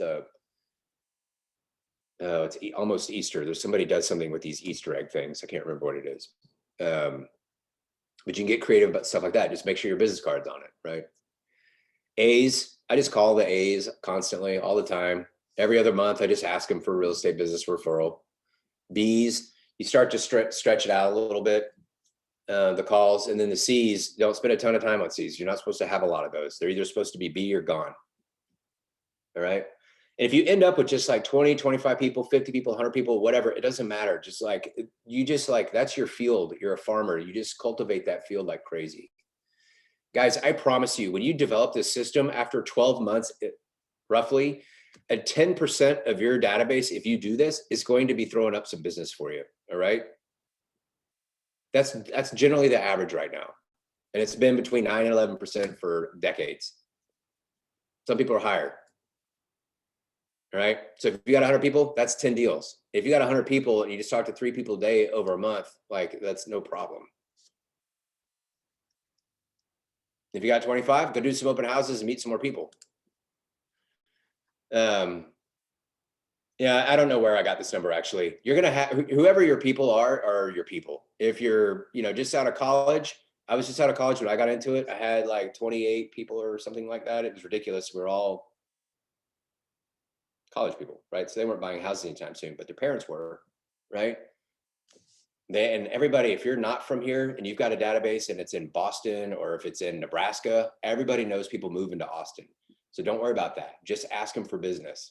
almost Easter. There's somebody does something with these Easter egg things. I can't remember what it is. But you can get creative about stuff like that. Just make sure your business card's on it, right? A's, I just call the A's constantly, all the time. Every other month, I just ask them for a real estate business referral. B's, you start to stretch it out a little bit, the calls. And then the C's, don't spend a ton of time on C's. You're not supposed to have a lot of those. They're either supposed to be B or gone. All right. And if you end up with just like 20, 25 people, 50 people, 100 people, whatever, it doesn't matter. That's your field. You're a farmer. You just cultivate that field like crazy. Guys, I promise you, when you develop this system, after 12 months, roughly, at 10% of your database, if you do this, is going to be throwing up some business for you. All right. That's generally the average right now. And it's been between 9 and 11% for decades. Some people are higher. All right. So if you got 100 people, that's 10 deals. If you got 100 people and you just talk to 3 people a day over a month, like that's no problem. If you got 25, go do some open houses and meet some more people. Yeah, I don't know where I got this number actually. You're going to have whoever your people are your people. If you're, just out of college, I was just out of college when I got into it. I had like 28 people or something like that. It was ridiculous. We're all college people, right? So they weren't buying houses anytime soon, but their parents were, right? And everybody, if you're not from here and you've got a database and it's in Boston or if it's in Nebraska, everybody knows people move into Austin. So don't worry about that. Just ask them for business.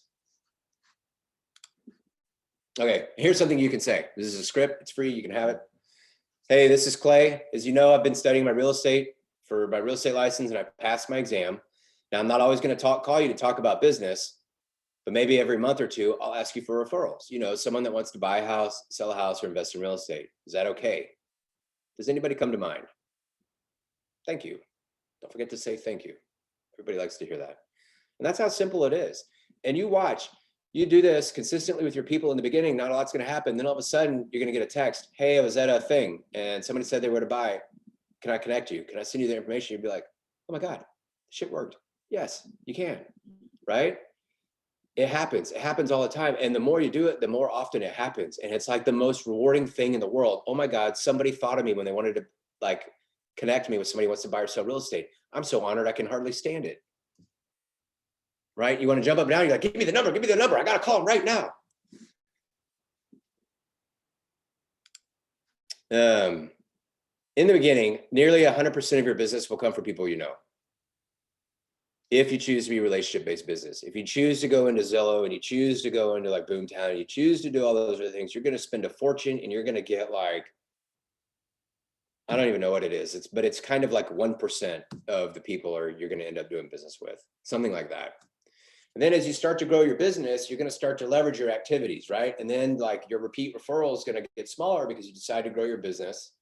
Okay, here's something you can say. This is a script. It's free. You can have it. Hey, this is Clay. As you know, I've been studying my real estate for my real estate license and I passed my exam. Now, I'm not always going to call you to talk about business, but maybe every month or two, I'll ask you for referrals. Someone that wants to buy a house, sell a house, or invest in real estate. Is that okay? Does anybody come to mind? Thank you. Don't forget to say thank you. Everybody likes to hear that. And that's how simple it is. And you watch, you do this consistently with your people in the beginning, not a lot's going to happen. Then all of a sudden you're going to get a text. Hey, I was at a thing and somebody said they were to buy. Can I connect you? Can I send you the information? You'd be like, oh my God, shit worked. Yes, you can. Right? It happens. It happens all the time. And the more you do it, the more often it happens. And it's like the most rewarding thing in the world. Oh my God, somebody thought of me when they wanted to connect me with somebody who wants to buy or sell real estate. I'm so honored. I can hardly stand it. Right? You want to jump up and down. You're like, give me the number. Give me the number. I got to call him right now. In the beginning, nearly 100% of your business will come from people you know. if you choose to be relationship-based business. If you choose to go into Zillow and you choose to go into like Boomtown, and you choose to do all those other things, you're going to spend a fortune and you're going to get like, I don't even know what it is. But it's kind of like 1% of the people you're going to end up doing business with, something like that. And then as you start to grow your business, you're going to start to leverage your activities, right? And then like your repeat referral is going to get smaller because you decide to grow your business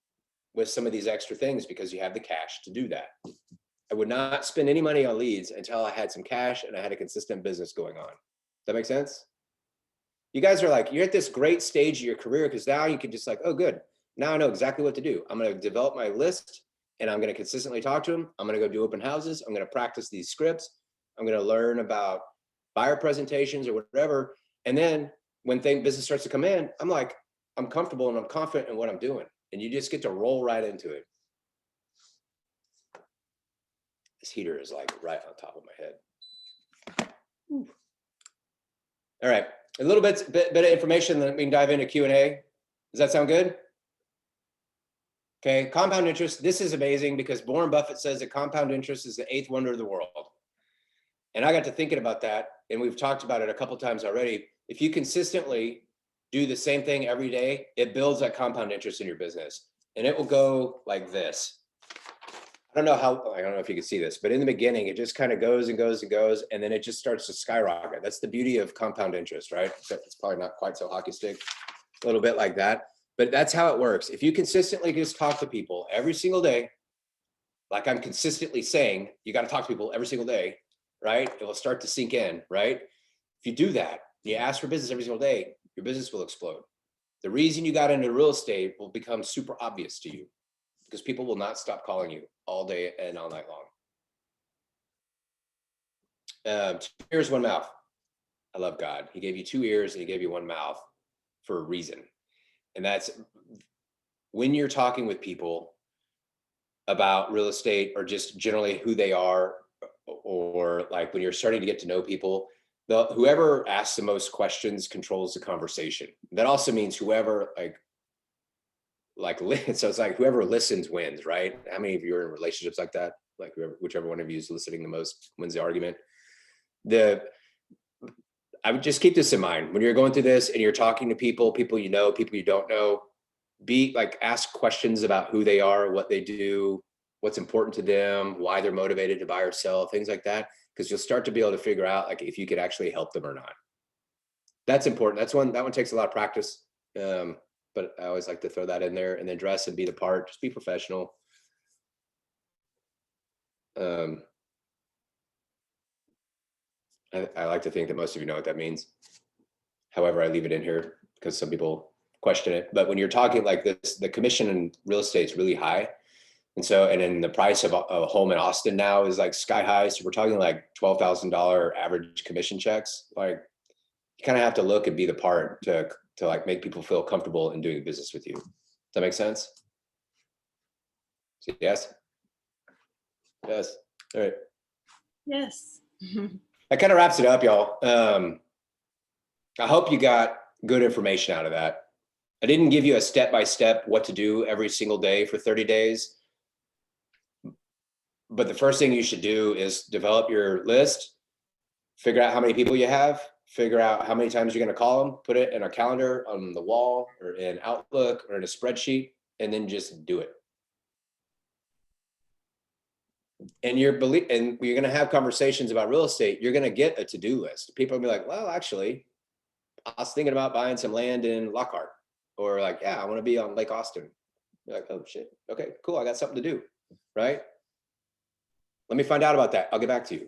with some of these extra things because you have the cash to do that. I would not spend any money on leads until I had some cash and I had a consistent business going on. Does that make sense? You guys are like, you're at this great stage of your career because now you can just like, oh, good. Now I know exactly what to do. I'm going to develop my list and I'm going to consistently talk to them. I'm going to go do open houses. I'm going to practice these scripts. I'm going to learn about buyer presentations or whatever. And then when business starts to come in, I'm like, I'm comfortable and I'm confident in what I'm doing. And you just get to roll right into it. This heater is like right on top of my head. Ooh. All right, a little bit of information that we can dive into Q&A. Does that sound good? Okay, compound interest. This is amazing because Warren Buffett says that compound interest is the 8th wonder of the world. And I got to thinking about that, and we've talked about it a couple times already. If you consistently do the same thing every day, it builds that compound interest in your business. And it will go like this. I don't know if you can see this, but in the beginning, it just kind of goes and goes and goes, and then it just starts to skyrocket. That's the beauty of compound interest, right? Except it's probably not quite so hockey stick, a little bit like that. But that's how it works. If you consistently just talk to people every single day, like I'm consistently saying, you got to talk to people every single day, right? It will start to sink in, right? If you do that, you ask for business every single day, your business will explode. The reason you got into real estate will become super obvious to you because people will not stop calling you all day and all night long. 2 ears, 1 mouth. I love God. He gave you 2 ears and he gave you 1 mouth for a reason. And that's when you're talking with people about real estate or just generally who they are, or like when you're starting to get to know people, whoever asks the most questions controls the conversation. That also means whoever so it's like whoever listens wins, right? How many of you are in relationships like that? Like whichever one of you is listening the most wins the argument. I would just keep this in mind when you're going through this and you're talking to people you know, people you don't know. Ask questions about who they are, what they do, what's important to them, why they're motivated to buy or sell, things like that. Because you'll start to be able to figure out like if you could actually help them or not. That's important. That one takes a lot of practice. But I always like to throw that in there, and then dress and be the part, just be professional. I like to think that most of you know what that means. However, I leave it in here because some people question it. But when you're talking like this, the commission in real estate is really high. And then the price of a home in Austin now is like sky high. So we're talking like $12,000 average commission checks. Like you kind of have to look and be the part to like make people feel comfortable in doing business with you. Does that make sense? Yes. Yes. All right. Yes. That kind of wraps it up, y'all. I hope you got good information out of that. I didn't give you a step-by-step what to do every single day for 30 days. But the first thing you should do is develop your list, figure out how many people you have, figure out how many times you're going to call them, put it in a calendar on the wall or in Outlook or in a spreadsheet, and then just do it. And you're going to have conversations about real estate. You're going to get a to-do list. People will be like, well, actually, I was thinking about buying some land in Lockhart, or like, yeah, I want to be on Lake Austin. You're like, oh shit. Okay, cool. I got something to do. Right. Let me find out about that. I'll get back to you.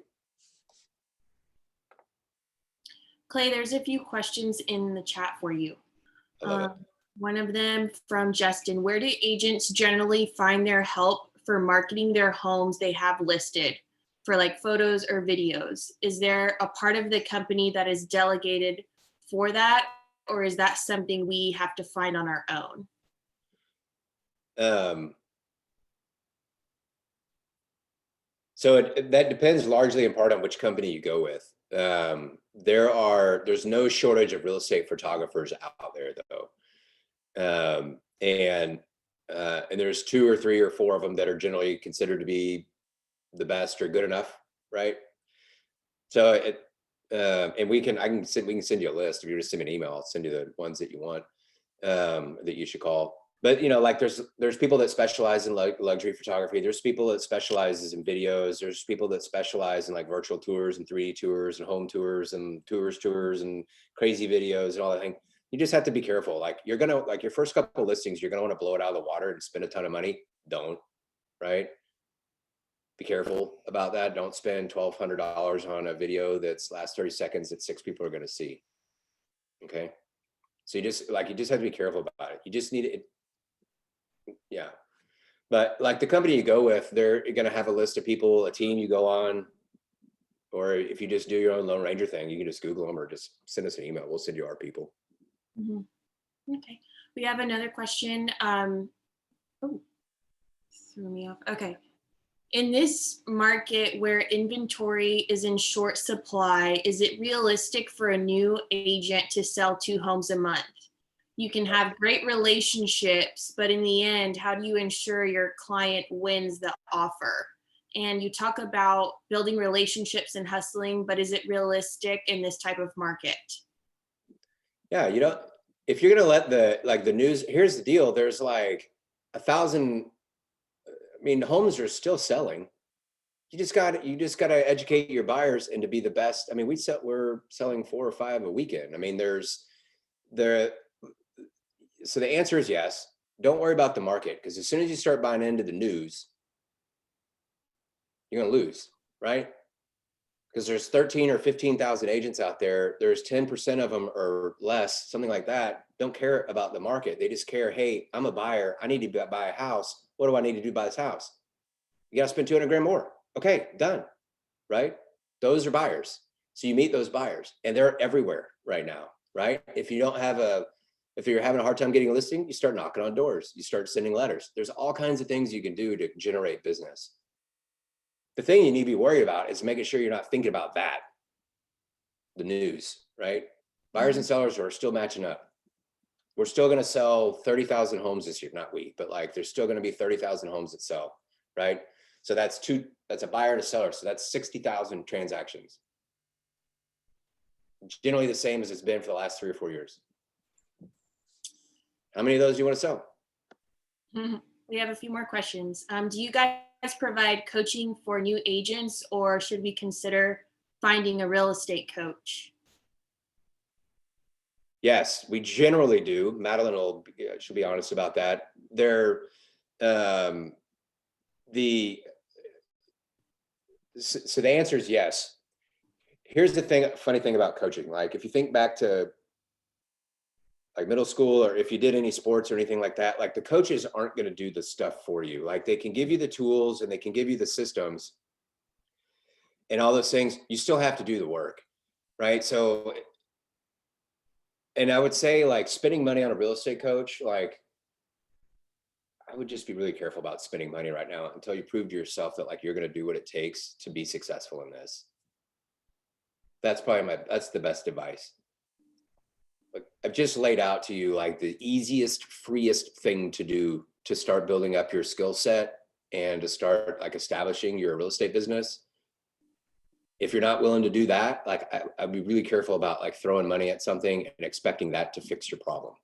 Clay, there's a few questions in the chat for you. I love it. One of them from Justin: where do agents generally find their help for marketing their homes they have listed for like photos or videos? Is there a part of the company that is delegated for that, or is that something we have to find on our own? So that depends largely in part on which company you go with. There's no shortage of real estate photographers out there though. And there's 2 or 3 or 4 of them that are generally considered to be the best or good enough, right? So and we can send you a list. If you just send me an email, I'll send you the ones that you want, that you should call. But like there's people that specialize in luxury photography. There's people that specializes in videos. There's people that specialize in like virtual tours and 3D tours and home tours and tours and crazy videos and all that thing. You just have to be careful. Like you're gonna like your first couple listings, you're gonna want to blow it out of the water and spend a ton of money. Don't, right? Be careful about that. Don't spend $1,200 on a video that's last 30 seconds that 6 people are going to see. Okay. So you just have to be careful about it. You just need it. Yeah. But like the company you go with, they're going to have a list of people, a team you go on, or if you just do your own Lone Ranger thing, you can just Google them or just send us an email. We'll send you our people. Mm-hmm. Okay. We have another question. Oh, threw me off. Okay. In this market where inventory is in short supply, is it realistic for a new agent to sell 2 homes a month? You can have great relationships, but in the end, how do you ensure your client wins the offer? And you talk about building relationships and hustling, but is it realistic in this type of market? Yeah, if you're gonna let the news, here's the deal. There's like 1,000. I mean, homes are still selling. You just got to educate your buyers and to be the best. I mean, we're selling 4 or 5 a weekend. I mean, so the answer is yes. Don't worry about the market, because as soon as you start buying into the news, you're going to lose, right? Because there's 13 or 15,000 agents out there. There's 10% of them or less, something like that, don't care about the market. They just care, hey, I'm a buyer. I need to buy a house. What do I need to do to buy this house? You got to spend 200 grand more. Okay, done, right? Those are buyers. So you meet those buyers, and they're everywhere right now, right? If you're having a hard time getting a listing, you start knocking on doors. You start sending letters. There's all kinds of things you can do to generate business. The thing you need to be worried about is making sure you're not thinking about that, the news, right? Buyers and sellers are still matching up. We're still going to sell 30,000 homes this year. Not we, but like there's still going to be 30,000 homes that sell, right? So that's a buyer and a seller. So that's 60,000 transactions. Generally the same as it's been for the last 3 or 4 years. How many of those do you want to sell? We have a few more questions. Do you guys provide coaching for new agents, or should we consider finding a real estate coach? Yes, we generally do. Madeline should be honest about that. So the answer is yes. Here's the funny thing about coaching. Like if you think back to like middle school, or if you did any sports or anything like that, like the coaches aren't going to do the stuff for you. Like they can give you the tools and they can give you the systems and all those things. You still have to do the work, right? So, and I would say like spending money on a real estate coach, like I would just be really careful about spending money right now until you prove to yourself that like you're going to do what it takes to be successful in this. That's the best advice. Like I've just laid out to you like the easiest, freest thing to do to start building up your skill set and to start like establishing your real estate business. If you're not willing to do that, like I'd be really careful about like throwing money at something and expecting that to fix your problem.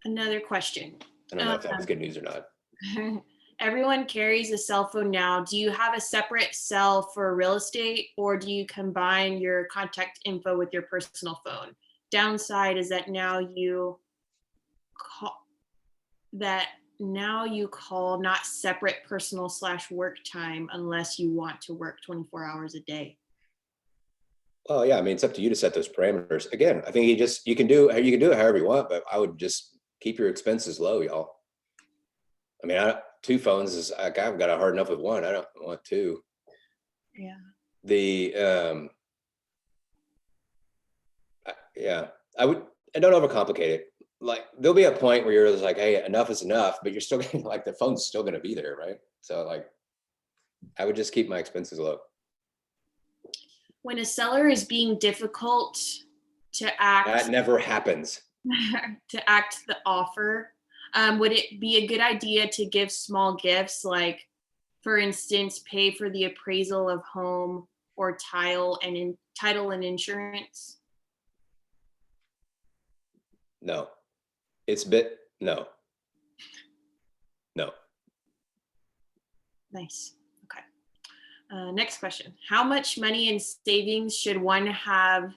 Another question. I don't know if that was good news or not. Everyone carries a cell phone now. Do you have a separate cell for real estate, or do you combine your contact info with your personal phone? Downside is that now you call not separate personal / work time unless you want to work 24 hours a day. Well, yeah, I mean, it's up to you to set those parameters. Again, I think you can do it however you want, but I would just keep your expenses low, y'all. I mean, 2 phones is like, I've got it hard enough with 1. I don't want 2. Yeah. I don't overcomplicate it. Like there'll be a point where you're just like, hey, enough is enough, but you're still getting like the phone's still going to be there, right? So like, I would just keep my expenses low. When a seller is being difficult to act, that never happens. to act the offer, would it be a good idea to give small gifts like For instance, pay for the appraisal of home or title and insurance? No. No. No. Nice. Okay. Next question. How much money in savings should one have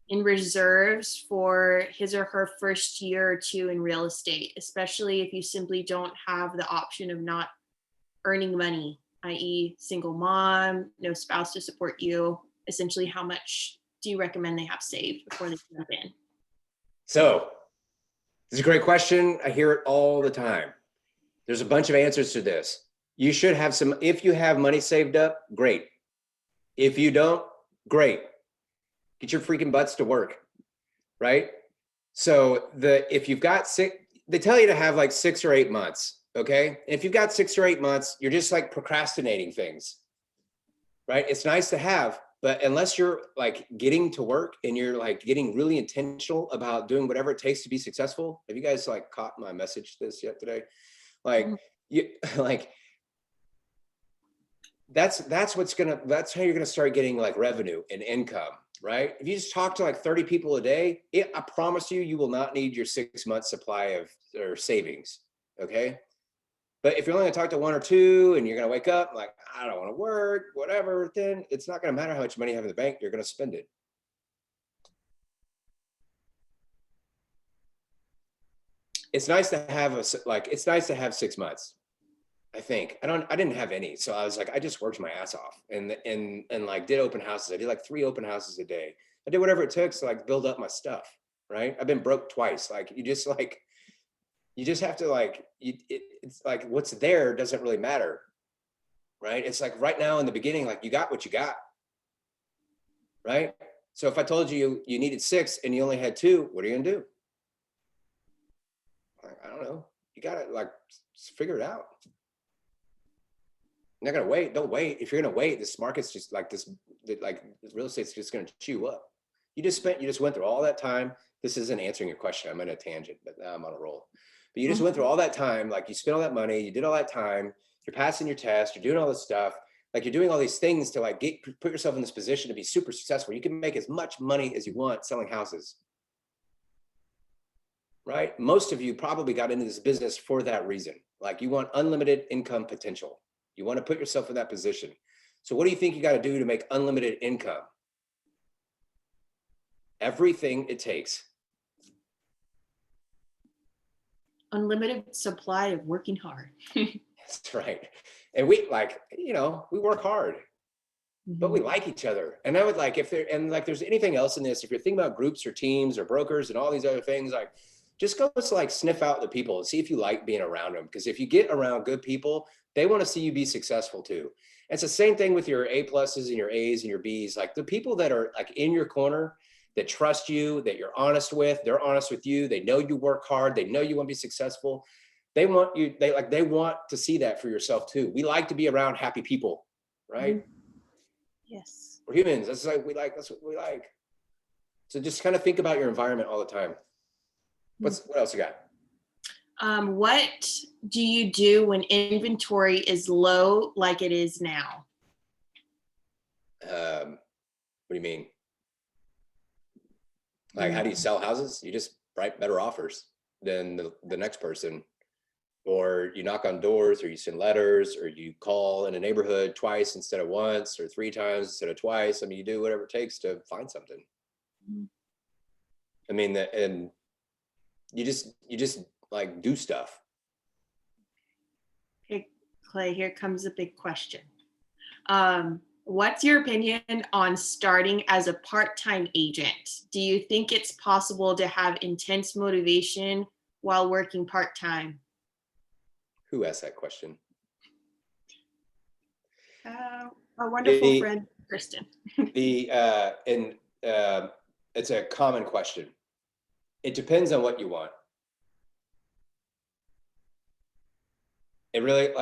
in reserves for his or her first year or two in real estate, especially if you simply don't have the option of not earning money, i.e. single mom, no spouse to support you? Essentially, how much do you recommend they have saved before they jump in? So this is a great question. I hear it all the time. There's a bunch of answers to this. You should have some, if you have money saved up, great. If you don't, great. Get your freaking butts to work, right? So if you've got they tell you to have like 6 or 8 months, okay? If you've got 6 or 8 months, you're just like procrastinating things, right? It's nice to have, but unless you're like getting to work and you're like getting really intentional about doing whatever it takes to be successful. Have you guys like caught my message this yet today? Like you like that's how you're gonna start getting like revenue and income, right? If you just talk to like 30 people a day, I promise you will not need your 6 month supply of or savings. Okay. But if you're only gonna talk to 1 or 2 and you're gonna wake up like, I don't want to work, whatever, then it's not gonna matter how much money you have in the bank, you're gonna spend it. It's nice to have it's nice to have 6 months. I think I didn't have any. So I was like, I just worked my ass off and like did open houses. I did like 3 open houses a day. I did whatever it took to like build up my stuff. Right. I've been broke twice. Like you just have to like, it's like what's there doesn't really matter. Right. It's like right now in the beginning, like you got what you got. Right. So if I told you you needed 6 and you only had 2, what are you gonna do? Like, I don't know. You gotta like figure it out. You're not gonna wait. Don't wait. If you're gonna wait, this market's just like this. Like real estate's just gonna chew up. You just went through all that time. This isn't answering your question. I'm in a tangent, but now I'm on a roll. But you just went through all that time. Like you spent all that money. You did all that time. You're passing your test. You're doing all this stuff. Like you're doing all these things to like put yourself in this position to be super successful. You can make as much money as you want selling houses. Right? Most of you probably got into this business for that reason. Like you want unlimited income potential. You want to put yourself in that position. So what do you think you got to do to make unlimited income? Everything it takes. Unlimited supply of working hard. That's right. And we like, we work hard, but we like each other. And I would like, if there's anything else in this, if you're thinking about groups or teams or brokers and all these other things, like just go to like sniff out the people and see if you like being around them. Because if you get around good people, they want to see you be successful too. And it's the same thing with your A pluses and your A's and your B's. Like the people that are like in your corner, that trust you, that you're honest with, they're honest with you. They know you work hard. They know you want to be successful. They want to see that for yourself too. We like to be around happy people, right? Yes. We're humans. That's what we like. So just kind of think about your environment all the time. What else you got? What do you do when inventory is low like it is now? What do you mean? Like, how do you sell houses? You just write better offers than the next person, or you knock on doors, or you send letters, or you call in a neighborhood twice instead of once, or 3 times instead of twice. I mean, you do whatever it takes to find something. I mean, and you just like do stuff. Okay, Clay, here comes a big question. What's your opinion on starting as a part-time agent? Do you think it's possible to have intense motivation while working part-time? Who asked that question? Our wonderful friend, Kristen. It's a common question. It depends on what you want. It really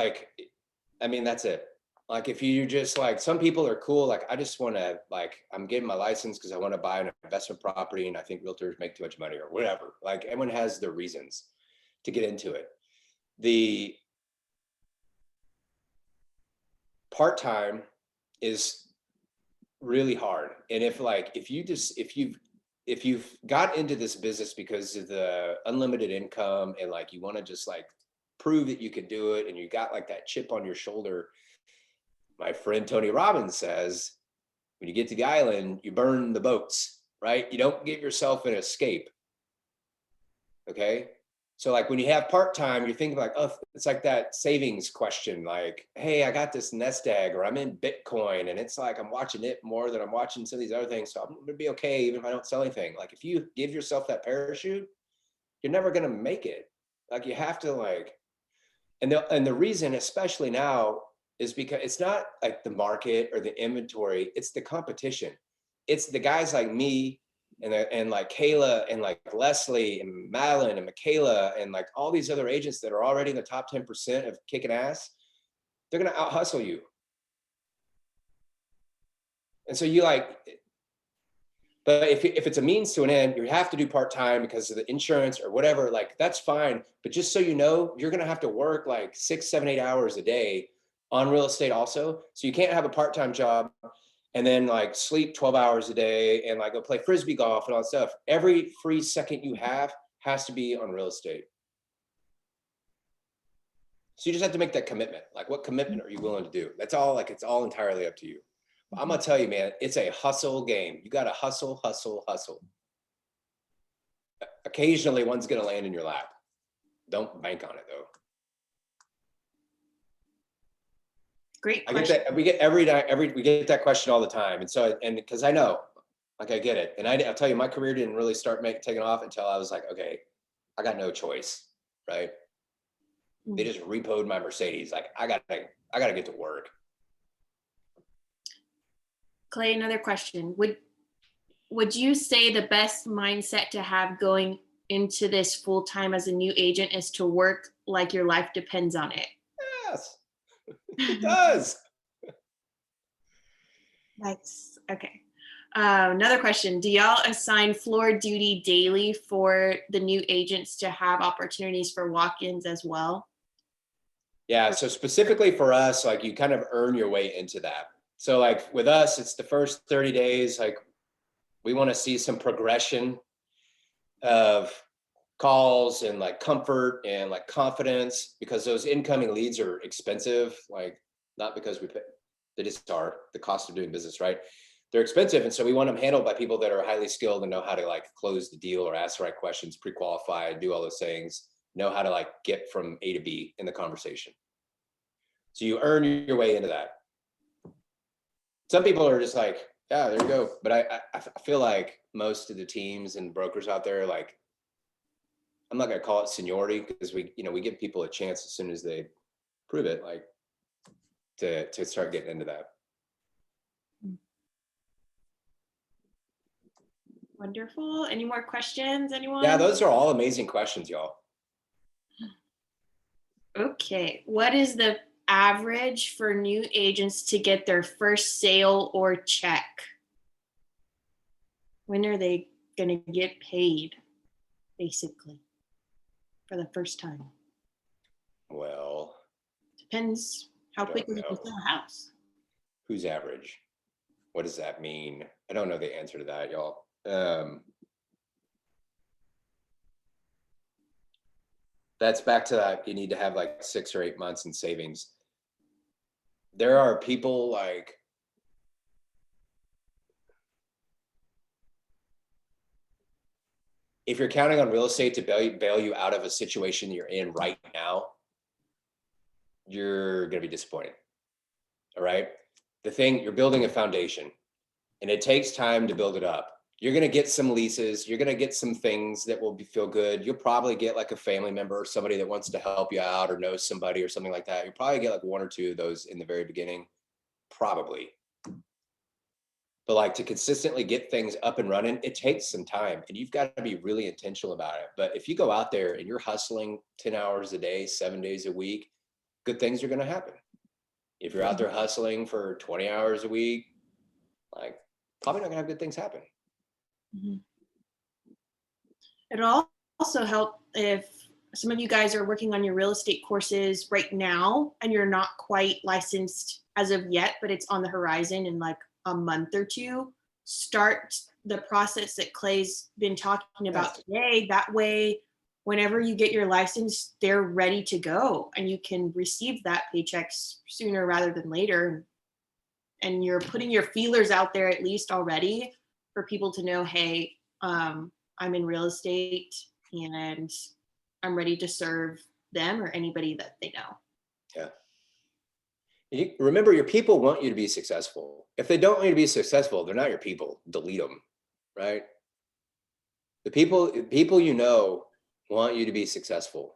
that's it. Like if you just like, some people are cool. Like I just want to I'm getting my license because I want to buy an investment property and I think realtors make too much money or whatever. Like everyone has their reasons to get into it. part-time is really hard. And if you've got into this business because of the unlimited income and like you want to just like prove that you can do it and you got like that chip on your shoulder, my friend Tony Robbins says, when you get to the island, you burn the boats, right? You don't give yourself an escape. Okay. So like when you have part-time, you're thinking like, oh, it's like that savings question. Like, hey, I got this nest egg or I'm in Bitcoin and it's like, I'm watching it more than I'm watching some of these other things. So I'm going to be okay even if I don't sell anything. Like if you give yourself that parachute, you're never going to make it. Like you have to like, and the reason, especially now, is because it's not like the market or the inventory, it's the competition. It's the guys like me and like Kayla and like Leslie and Madeline and Michaela and like all these other agents that are already in the top 10% of kicking ass. They're gonna out hustle you. And so you like, but if it's a means to an end, you have to do part-time because of the insurance or whatever, like that's fine. But just so you know, you're gonna have to work like 6, 7, 8 hours a day on real estate also. So you can't have a part-time job and then like sleep 12 hours a day and like go play Frisbee golf and all that stuff. Every free second you have has to be on real estate. So you just have to make that commitment. Like what commitment are you willing to do? That's all, like it's all entirely up to you. I'm gonna tell you, man, it's a hustle game. You gotta hustle, hustle, hustle. Occasionally one's gonna land in your lap. Don't bank on it though. Great I question. get that. We get that question all the time. And so, and because I know, like I get it. And I'll tell you, my career didn't really start taking off until I was like, okay, I got no choice, right? They just repoed my Mercedes. Like I gotta get to work. Clay, another question. Would you say the best mindset to have going into this full time as a new agent is to work like your life depends on it? Yes, it does. That's okay. Another question. Do y'all assign floor duty daily for the new agents to have opportunities for walk-ins as well? Yeah, so specifically for us, like you kind of earn your way into that. So like with us, it's the first 30 days, like we want to see some progression of calls and like comfort and like confidence because those incoming leads are expensive, like not because we pay, they just are the cost of doing business, right? They're expensive. And so we want them handled by people that are highly skilled and know how to like close the deal or ask the right questions, pre-qualify, do all those things, know how to like get from A to B in the conversation. So you earn your way into that. Some people are just like, yeah, there you go. But I feel like most of the teams and brokers out there, like, I'm not gonna call it seniority because we give people a chance as soon as they prove it, like to start getting into that. Wonderful. Any more questions, anyone? Yeah, those are all amazing questions, y'all. Okay. What is the average for new agents to get their first sale or check? When are they gonna get paid, basically, for the first time? Well, Depends how quickly you can know. sell a house. Who's average? What does that mean? I don't know the answer to that, y'all. That's back to that. You need to have like 6 or 8 months in savings. There are people like, if you're counting on real estate to bail you out of a situation you're in right now, you're going to be disappointed. All right. The thing, you're building a foundation and it takes time to build it up. You're going to get some leases. You're going to get some things that will feel good. You'll probably get like a family member or somebody that wants to help you out or knows somebody or something like that. You'll probably get like 1 or 2 of those in the very beginning, probably. But like to consistently get things up and running, it takes some time and you've got to be really intentional about it. But if you go out there and you're hustling 10 hours a day, 7 days a week, good things are going to happen. If you're out there hustling for 20 hours a week, like probably not gonna have good things happen. It'll also help if some of you guys are working on your real estate courses right now and you're not quite licensed as of yet, but it's on the horizon in like a month or two. Start the process that Clay's been talking about today. That way, whenever you get your license, they're ready to go and you can receive that paychecks sooner rather than later. And you're putting your feelers out there at least already for people to know, hey, I'm in real estate and I'm ready to serve them or anybody that they know. Yeah. You remember, your people want you to be successful. If they don't want you to be successful, they're not your people. Delete them, right? The people you know want you to be successful.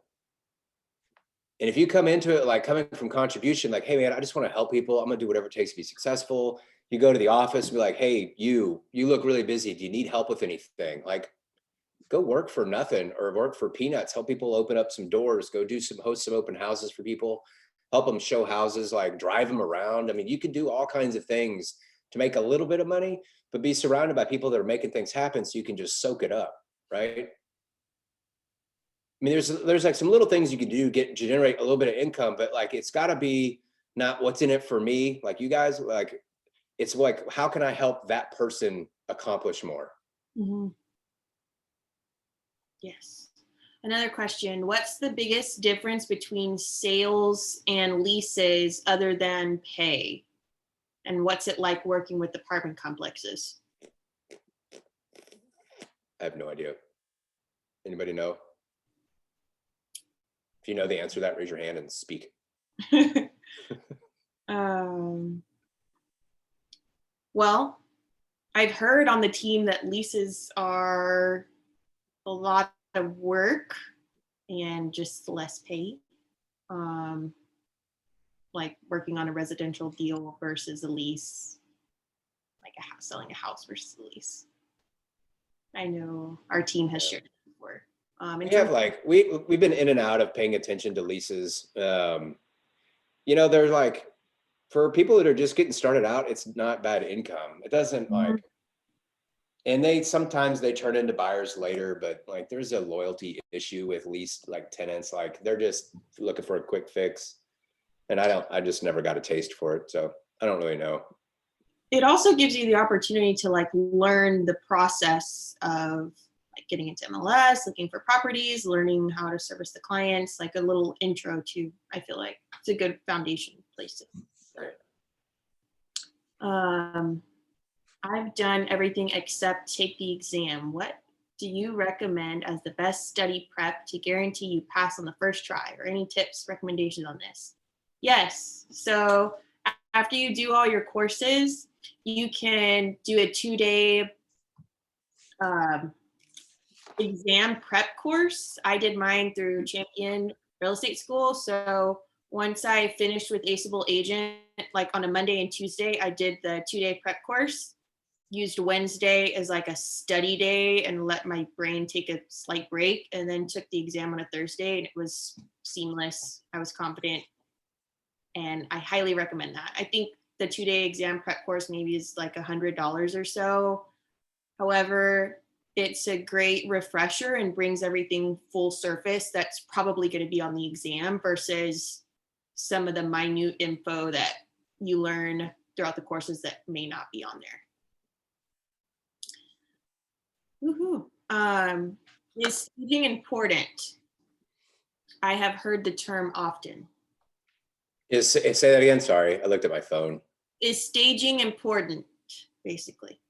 And if you come into it like coming from contribution, like, hey man, I just want to help people. I'm gonna do whatever it takes to be successful. You go to the office and be like, hey, you look really busy. Do you need help with anything? Like, go work for nothing or work for peanuts. Help people open up some doors. Go host some open houses for people. Help them show houses, like drive them around. I mean, you can do all kinds of things to make a little bit of money, but be surrounded by people that are making things happen so you can just soak it up, right? I mean, there's like some little things you can do, generate a little bit of income, but like, it's gotta be not what's in it for me. Like you guys, like, it's like, how can I help that person accomplish more? Mm-hmm. Yes. Another question, what's the biggest difference between sales and leases other than pay? And what's it like working with apartment complexes? I have no idea. Anybody know? If you know the answer to that, raise your hand and speak. Well, I've heard on the team that leases are a lot of work and just less pay. Like working on a residential deal versus a lease, like a house, selling a house versus a lease. I know our team has shared it before. We have like, we've been in and out of paying attention to leases. You know, they're like, for people that are just getting started out, it's not bad income. It doesn't like, and sometimes they turn into buyers later, but like there's a loyalty issue with lease like tenants, like they're just looking for a quick fix. And I just never got a taste for it. So I don't really know. It also gives you the opportunity to like learn the process of like getting into MLS, looking for properties, learning how to service the clients, like a little intro to, I feel like it's a good foundation place to start. I've done everything except take the exam. What do you recommend as the best study prep to guarantee you pass on the first try, or any tips, recommendations on this? Yes. So after you do all your courses, you can do a 2-day exam prep course. I did mine through Champion Real Estate School. So once I finished with Aceable Agent, like on a Monday and Tuesday, I did the 2-day prep course, used Wednesday as like a study day and let my brain take a slight break, and then took the exam on a Thursday, and it was seamless. I was confident, and I highly recommend that. I think the 2-day exam prep course maybe is like $100 or so. However, it's a great refresher and brings everything full surface that's probably going to be on the exam versus some of the minute info that you learn throughout the courses that may not be on there. Woohoo. Is staging important? I have heard the term often. Say that again. Sorry, I looked at my phone. Is staging important, basically?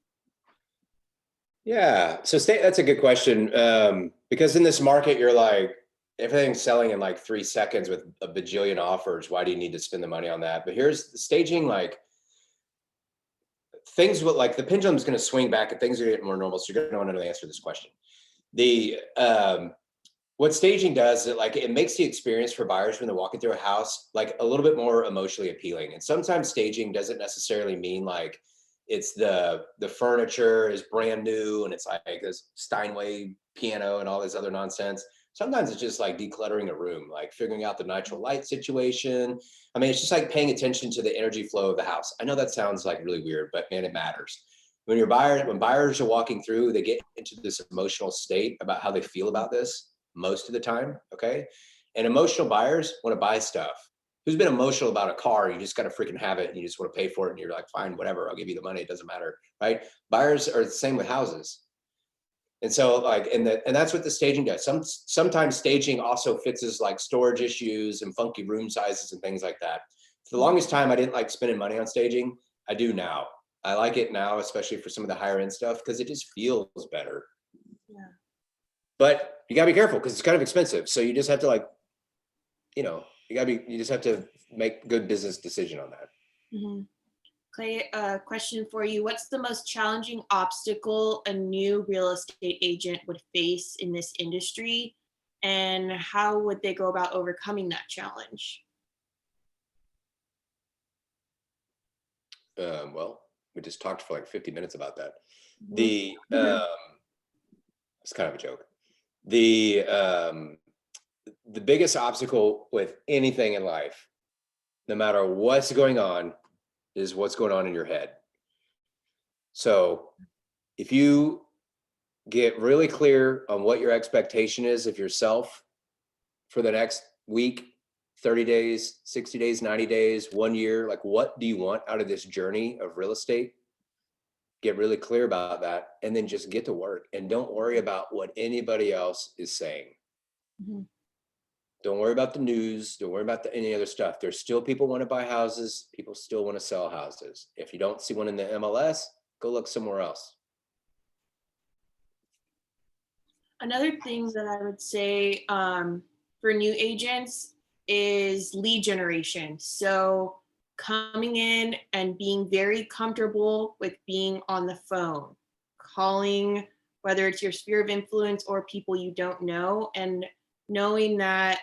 Yeah, so that's a good question. Because in this market, you're like, everything's selling in like 3 seconds with a bajillion offers. Why do you need to spend the money on that? But here's the staging, like things with like the pendulum's going to swing back and things are getting more normal. So you're going to want to know the answer to this question. What staging does is it makes the experience for buyers when they're walking through a house like a little bit more emotionally appealing. And sometimes staging doesn't necessarily mean like it's the furniture is brand new and it's like this Steinway piano and all this other nonsense. Sometimes it's just like decluttering a room, like figuring out the natural light situation. I mean, it's just like paying attention to the energy flow of the house. I know that sounds like really weird, but man, it matters. When buyers are walking through, they get into this emotional state about how they feel about this most of the time, okay? And emotional buyers want to buy stuff. who's been emotional about a car? You just got to freaking have it and you just want to pay for it. And you're like, fine, whatever, I'll give you the money. It doesn't matter, right? Buyers are the same with houses. And so like, and that's what the staging does. Sometimes staging also fixes like storage issues and funky room sizes and things like that. For the longest time, I didn't like spending money on staging. I do now. I like it now, especially for some of the higher end stuff, because it just feels better. Yeah. But you gotta be careful because it's kind of expensive. So you just have to like, you just have to make good business decision on that. Mm-hmm. Clay, question for you. What's the most challenging obstacle a new real estate agent would face in this industry? And how would they go about overcoming that challenge? Well, we just talked for like 50 minutes about that. Mhm. It's kind of a joke. The biggest obstacle with anything in life, no matter what's going on, is what's going on in your head. So if you get really clear on what your expectation is of yourself for the next week, 30 days, 60 days, 90 days, 1 year, like what do you want out of this journey of real estate? Get really clear about that and then just get to work and don't worry about what anybody else is saying. Mm-hmm. Don't worry about the news. Don't worry about any other stuff. There's still people want to buy houses. People still want to sell houses. If you don't see one in the MLS, go look somewhere else. Another thing that I would say for new agents is lead generation. So coming in and being very comfortable with being on the phone, calling, whether it's your sphere of influence or people you don't know, and knowing that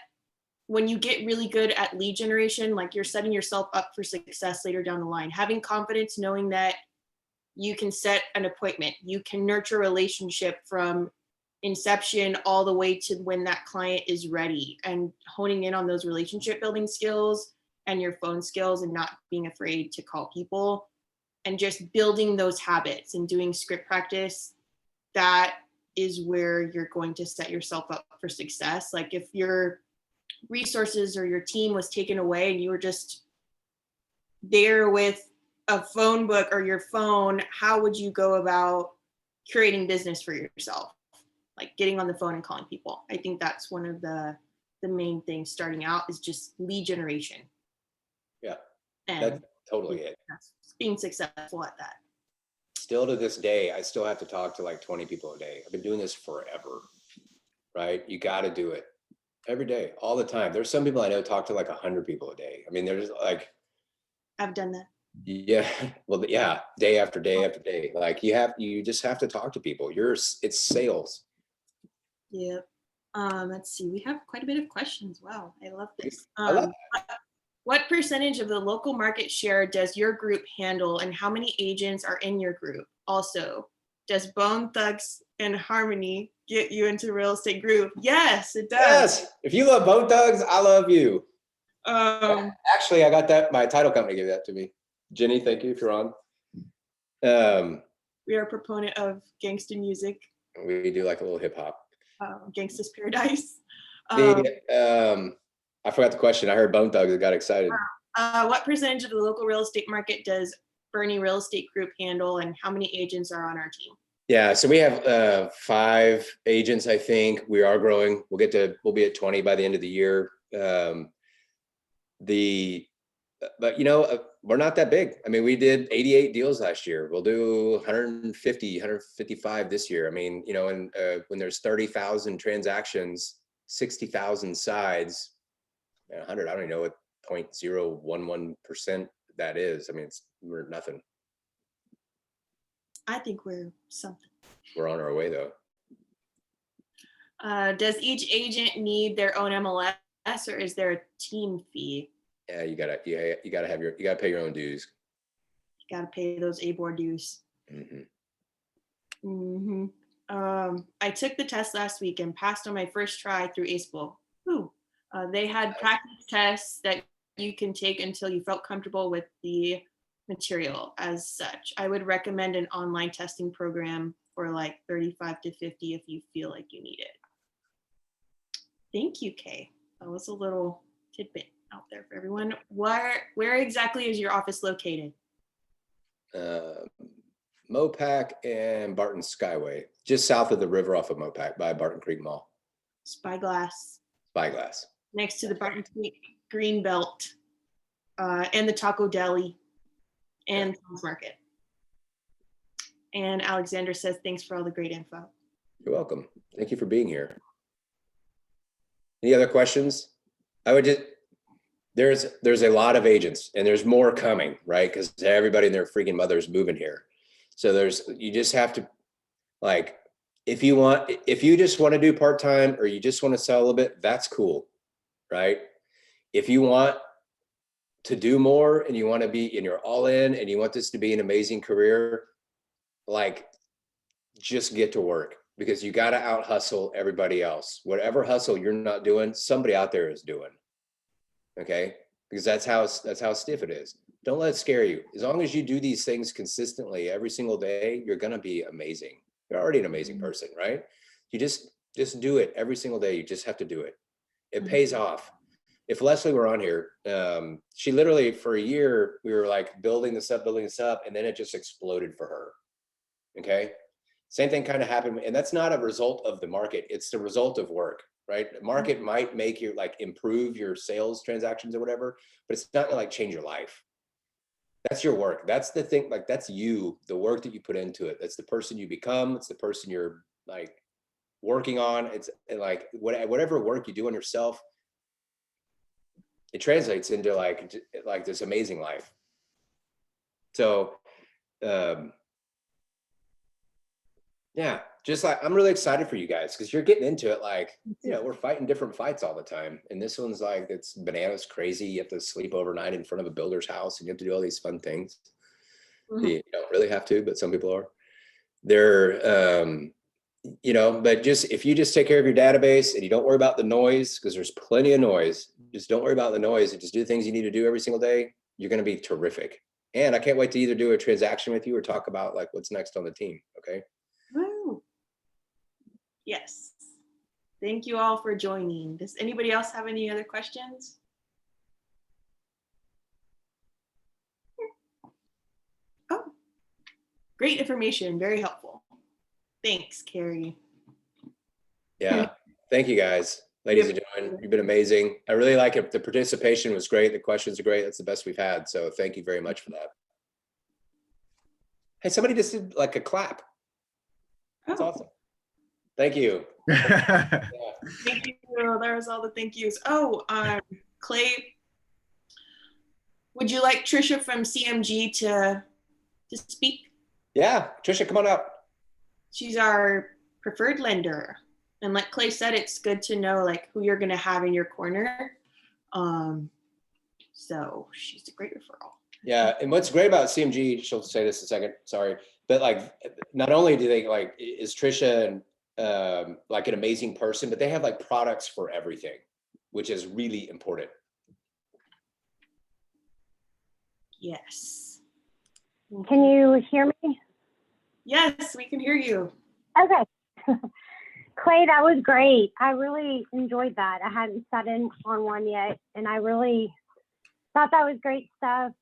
when you get really good at lead generation, like you're setting yourself up for success later down the line, having confidence, knowing that you can set an appointment, you can nurture a relationship from inception all the way to when that client is ready, and honing in on those relationship building skills and your phone skills and not being afraid to call people and just building those habits and doing script practice. That is where you're going to set yourself up for success. Like if your resources or your team was taken away and you were just there with a phone book or your phone, how would you go about creating business for yourself? Like getting on the phone and calling people. I think that's one of the main things starting out is just lead generation. Yeah, and that's totally it. Being successful at that. Still to this day, I still have to talk to like 20 people a day. I've been doing this forever, right? You got to do it every day, all the time. There's some people I know talk to like 100 people a day. I mean, there's like, I've done that. yeah, well, yeah, day after day after day. Like you just have to talk to people. It's sales. Yeah. Let's see. We have quite a bit of questions. Wow, I love this. I love What percentage of the local market share does your group handle, and how many agents are in your group? Also, does Bone Thugs and Harmony get you into real estate group? Yes, it does. Yes, if you love Bone Thugs, I love you. Actually, I got that. My title company gave that to me. Jenny, thank you if you're on. We are a proponent of gangsta music. We do like a little hip hop. Gangsta's Paradise. I forgot the question. I heard Bone Thugs. I got excited. What percentage of the local real estate market does Bernie Real Estate Group handle, and how many agents are on our team? Yeah, so we have 5 agents, I think. We are growing. We'll be at 20 by the end of the year. But we're not that big. I mean, we did 88 deals last year. We'll do 155 this year. I mean, and when there's 30,000 transactions, 60,000 sides, 100, I don't even know what 0.011% that is. I mean, we're nothing. I think we're something. We're on our way though. Does each agent need their own MLS, or is there a team fee? Yeah, you gotta pay your own dues. You gotta pay those A-board dues. I took the test last week and passed on my first try through ACEBL. They had practice tests that you can take until you felt comfortable with the material as such. I would recommend an online testing program for like 35 to 50 if you feel like you need it. Thank you, Kay. That was a little tidbit. out there for everyone. Where exactly is your office located? Mopac and Barton Skyway, just south of the river off of Mopac by Barton Creek Mall. Spyglass, Spyglass. next to the Barton Creek Greenbelt, and the Taco Deli and Farmers Market. And Alexander says, thanks for all the great info. You're welcome. Thank you for being here. Any other questions? I would just, there's a lot of agents and there's more coming, right? Because everybody and their freaking mother is moving here. So you just have to, like, if you just want to do part-time or you just want to sell a little bit, that's cool, right? If you want to do more and you want to be, and you're all in and you want this to be an amazing career, like, just get to work, because you got to out hustle everybody else. Whatever hustle you're not doing, somebody out there is doing. Okay, because that's how stiff it is. Don't let it scare you. As long as you do these things consistently every single day, you're gonna be amazing. You're already an amazing person, right? You just do it every single day. You just have to do it. It pays off. If Leslie were on here, she literally for a year, we were like building this up, and then it just exploded for her. Okay. Same thing kind of happened. And that's not a result of the market. It's the result of work, right? The market might make you like improve your sales transactions or whatever, but it's not gonna like change your life. That's your work. That's the thing. Like, that's you, the work that you put into it. That's the person you become. It's the person you're like working on. It's like whatever work you do on yourself, it translates into like this amazing life. So, yeah, just like, I'm really excited for you guys because you're getting into it. Like, you know, we're fighting different fights all the time. And this one's like, it's bananas crazy. You have to sleep overnight in front of a builder's house and you have to do all these fun things. You don't really have to, but some people are. They're, you know, but just, if you just take care of your database and you don't worry about the noise, because there's plenty of noise, just don't worry about the noise and just do the things you need to do every single day, you're going to be terrific. And I can't wait to either do a transaction with you or talk about like what's next on the team. Okay. Woo. Yes. Thank you all for joining. Does anybody else have any other questions? Oh, great information. Very helpful. Thanks, Carrie. Yeah. Thank you guys, ladies and gentlemen. You've been amazing. I really like it. The participation was great. The questions are great. That's the best we've had. So thank you very much for that. Hey, somebody just did like a clap. That's awesome. Thank you. Yeah. Thank you. There was all the thank yous. Oh, Clay, would you like Trisha from CMG to speak? Yeah, Trisha, come on up. She's our preferred lender. And like Clay said, it's good to know like who you're going to have in your corner. So she's a great referral. Yeah, and what's great about CMG, she'll say this in a second, sorry, but like, not only do they like, is Trisha like an amazing person, but they have like products for everything, which is really important. Yes. Can you hear me? Yes, we can hear you. Okay. Clay, that was great. I really enjoyed that. I hadn't sat in on one yet, and I really thought that was great stuff.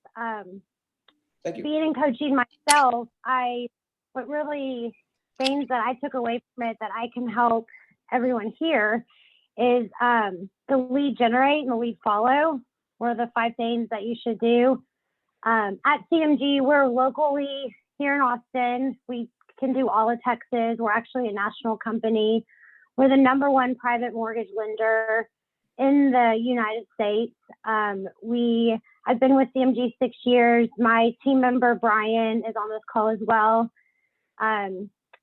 Thank you. Being in coaching myself, what really things that I took away from it that I can help everyone here is the lead generate and the lead follow were the 5 things that you should do. At CMG, we're locally here in Austin. We can do all of Texas. We're actually a national company. We're the #1 private mortgage lender in the United States. I've been with CMG 6 years. My team member, Brian, is on this call as well.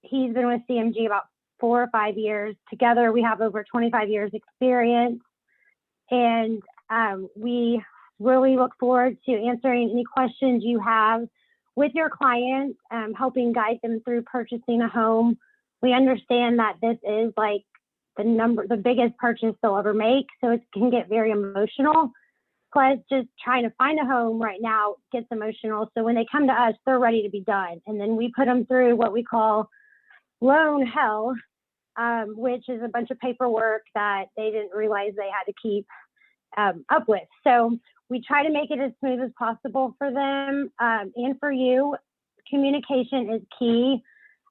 He's been with CMG about 4 or 5 years. Together, we have over 25 years experience. And we really look forward to answering any questions you have with your clients, helping guide them through purchasing a home. We understand that this is like the biggest purchase they'll ever make. So it can get very emotional. Plus, just trying to find a home right now gets emotional. So when they come to us, they're ready to be done. And then we put them through what we call loan hell, which is a bunch of paperwork that they didn't realize they had to keep up with. So we try to make it as smooth as possible for them and for you. Communication is key.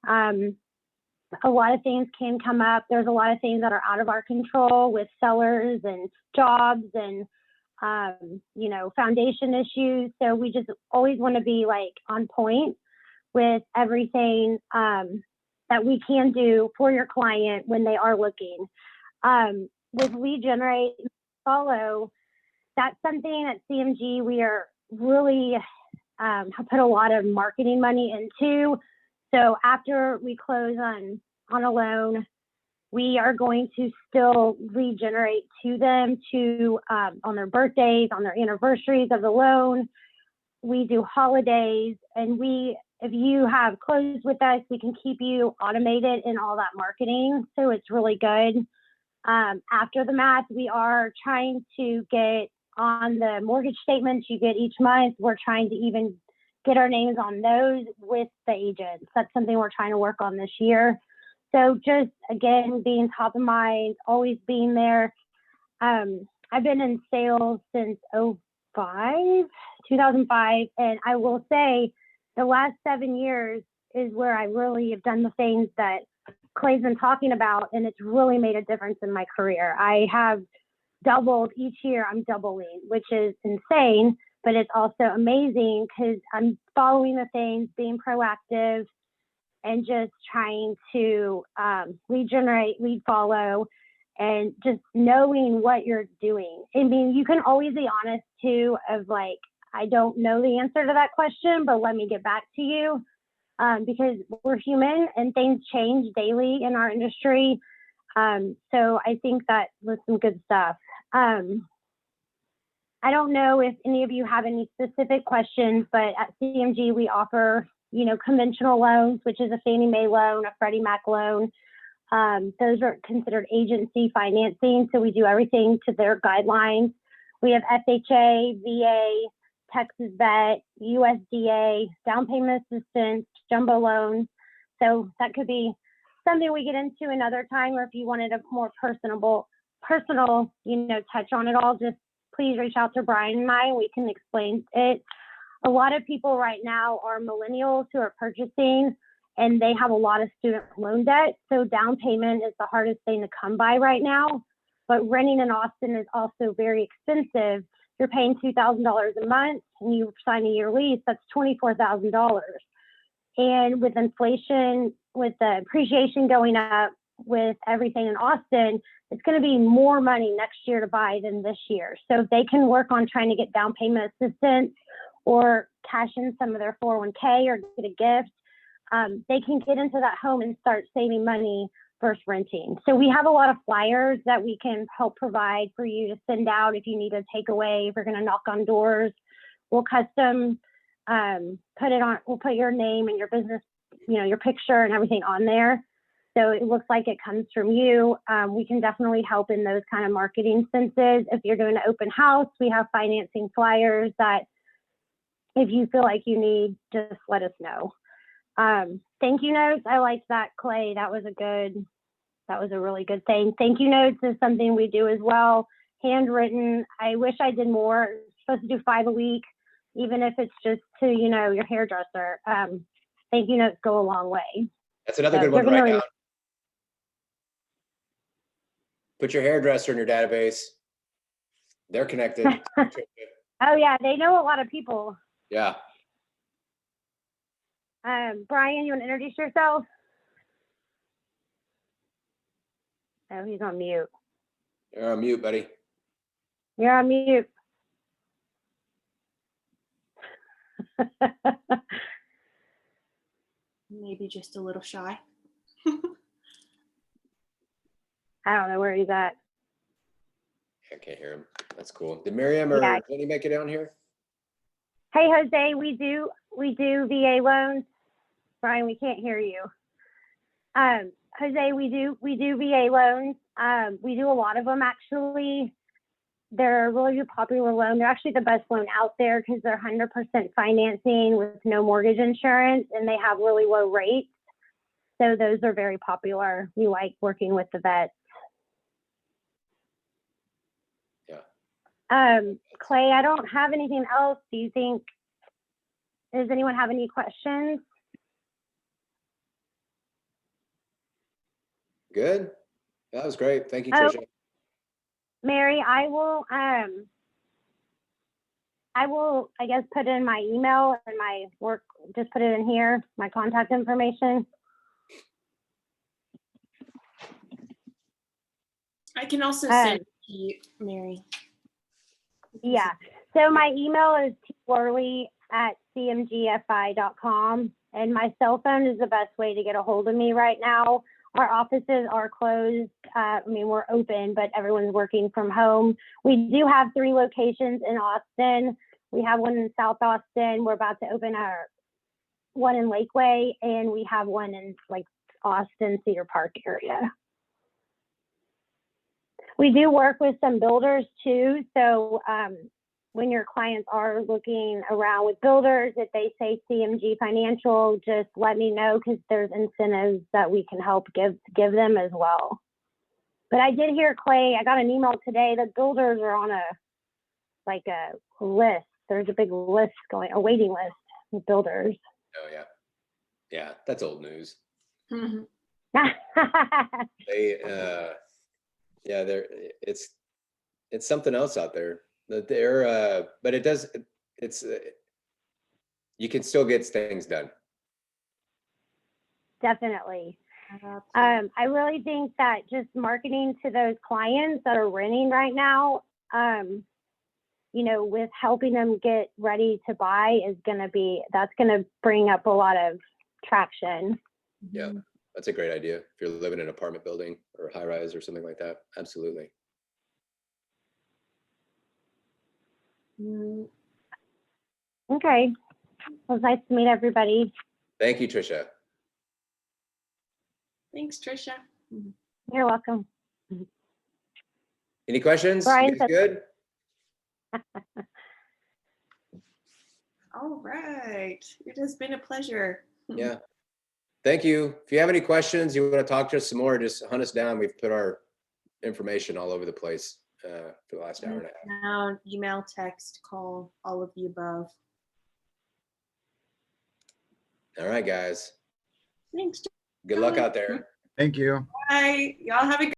A lot of things can come up. There's a lot of things that are out of our control with sellers and jobs and, you know, foundation issues. So we just always want to be like on point with everything that we can do for your client when they are looking. With lead generate, follow, that's something at CMG we are really have put a lot of marketing money into. So after we close on a loan, we are going to still lead generate to them on their birthdays, on their anniversaries of the loan. We do holidays, and if you have closed with us, we can keep you automated in all that marketing. So it's really good. After the math, we are trying to get on the mortgage statements you get each month. We're trying to even get our names on those with the agents. That's something we're trying to work on this year. So just, again, being top of mind, always being there. I've been in sales since 2005, and I will say the last 7 years is where I really have done the things that Clay's been talking about, and it's really made a difference in my career. I have doubled each year. I'm doubling, which is insane, but it's also amazing because I'm following the things, being proactive, and just trying to lead generate, lead follow, and just knowing what you're doing. I mean, you can always be honest too of like, I don't know the answer to that question, but let me get back to you. Because we're human and things change daily in our industry. So I think that was some good stuff. I don't know if any of you have any specific questions, but at CMG, we offer, you know, conventional loans, which is a Fannie Mae loan, a Freddie Mac loan. Those are considered agency financing. So we do everything to their guidelines. We have FHA, VA, Texas Vet, USDA, down payment assistance, jumbo loans. So that could be something we get into another time, or if you wanted a more personal, you know, touch on it all, just please reach out to Brian and I, we can explain it. A lot of people right now are millennials who are purchasing, and they have a lot of student loan debt. So down payment is the hardest thing to come by right now, but renting in Austin is also very expensive. You're paying $2,000 a month and you sign a year lease, that's $24,000. And with inflation, with the appreciation going up, with everything in Austin, it's going to be more money next year to buy than this year. So if they can work on trying to get down payment assistance or cash in some of their 401k or get a gift, they can get into that home and start saving money versus renting. So we have a lot of flyers that we can help provide for you to send out if you need a takeaway, if you're going to knock on doors. We'll custom put it on, we'll put your name and your business, you know, your picture and everything on there. So it looks like it comes from you. We can definitely help in those kind of marketing senses. If you're doing an open house, we have financing flyers that if you feel like you need, just let us know. Thank you notes. I liked that, Clay. That was a really good thing. Thank you notes is something we do as well. Handwritten. I wish I did more. I'm supposed to do 5 a week, even if it's just to, you know, your hairdresser. Thank you notes go a long way. That's another good one to write down. Put your hairdresser in your database. They're connected. Oh yeah, they know a lot of people. Yeah. Brian, you want to introduce yourself? Oh, he's on mute. You're on mute, buddy. You're on mute. Maybe just a little shy. I don't know where he's at. I can't hear him. That's cool. Did Miriam or Jenny make it down here? Hey, Jose, we do VA loans. Brian, we can't hear you. Jose, we do VA loans. We do a lot of them actually. They're a really popular loan. They're actually the best loan out there because they're 100% financing with no mortgage insurance, and they have really low rates. So those are very popular. We like working with the vets. Yeah. Clay, I don't have anything else. Do you think, does anyone have any questions? Good. That was great. Thank you, Oh. Tricia. Mary, I will, I guess, put in my email and my work, just put it in here, my contact information. I can also send it to you, Mary. Yeah. So my email is tworley@cmgfi.com, and my cell phone is the best way to get a hold of me right now. Our offices are closed. I mean, we're open, but everyone's working from home. We do have 3 locations in Austin. We have one in South Austin. We're about to open our one in Lakeway, and we have one in like Austin, Cedar Park area. We do work with some builders too. So when your clients are looking around with builders, if they say CMG Financial, just let me know, because there's incentives that we can help give them as well. But I did hear, Clay, I got an email today that builders are on a list. There's a big list going, a waiting list with builders. Oh yeah. Yeah, that's old news. Mhm. They yeah, it's something else out there. That they're but it's you can still get things done. Definitely. Absolutely. I really think that just marketing to those clients that are renting right now, you know, with helping them get ready to buy that's going to bring up a lot of traction. Yeah, that's a great idea. If you're living in an apartment building or high rise or something like that, absolutely. Mm, Okay. Well, it's nice to meet everybody. Thank you, Tricia. Thanks, Tricia. You're welcome. Any questions? Brian You guys good? All right. It has been a pleasure. Yeah. Thank you. If you have any questions, you want to talk to us some more, just hunt us down. We've put our information all over the place for the last hour and a half. Now, email, text, call, all of the above. All right, guys. Thanks. Good luck Gentlemen. out there. Thank you. Bye. Y'all have a good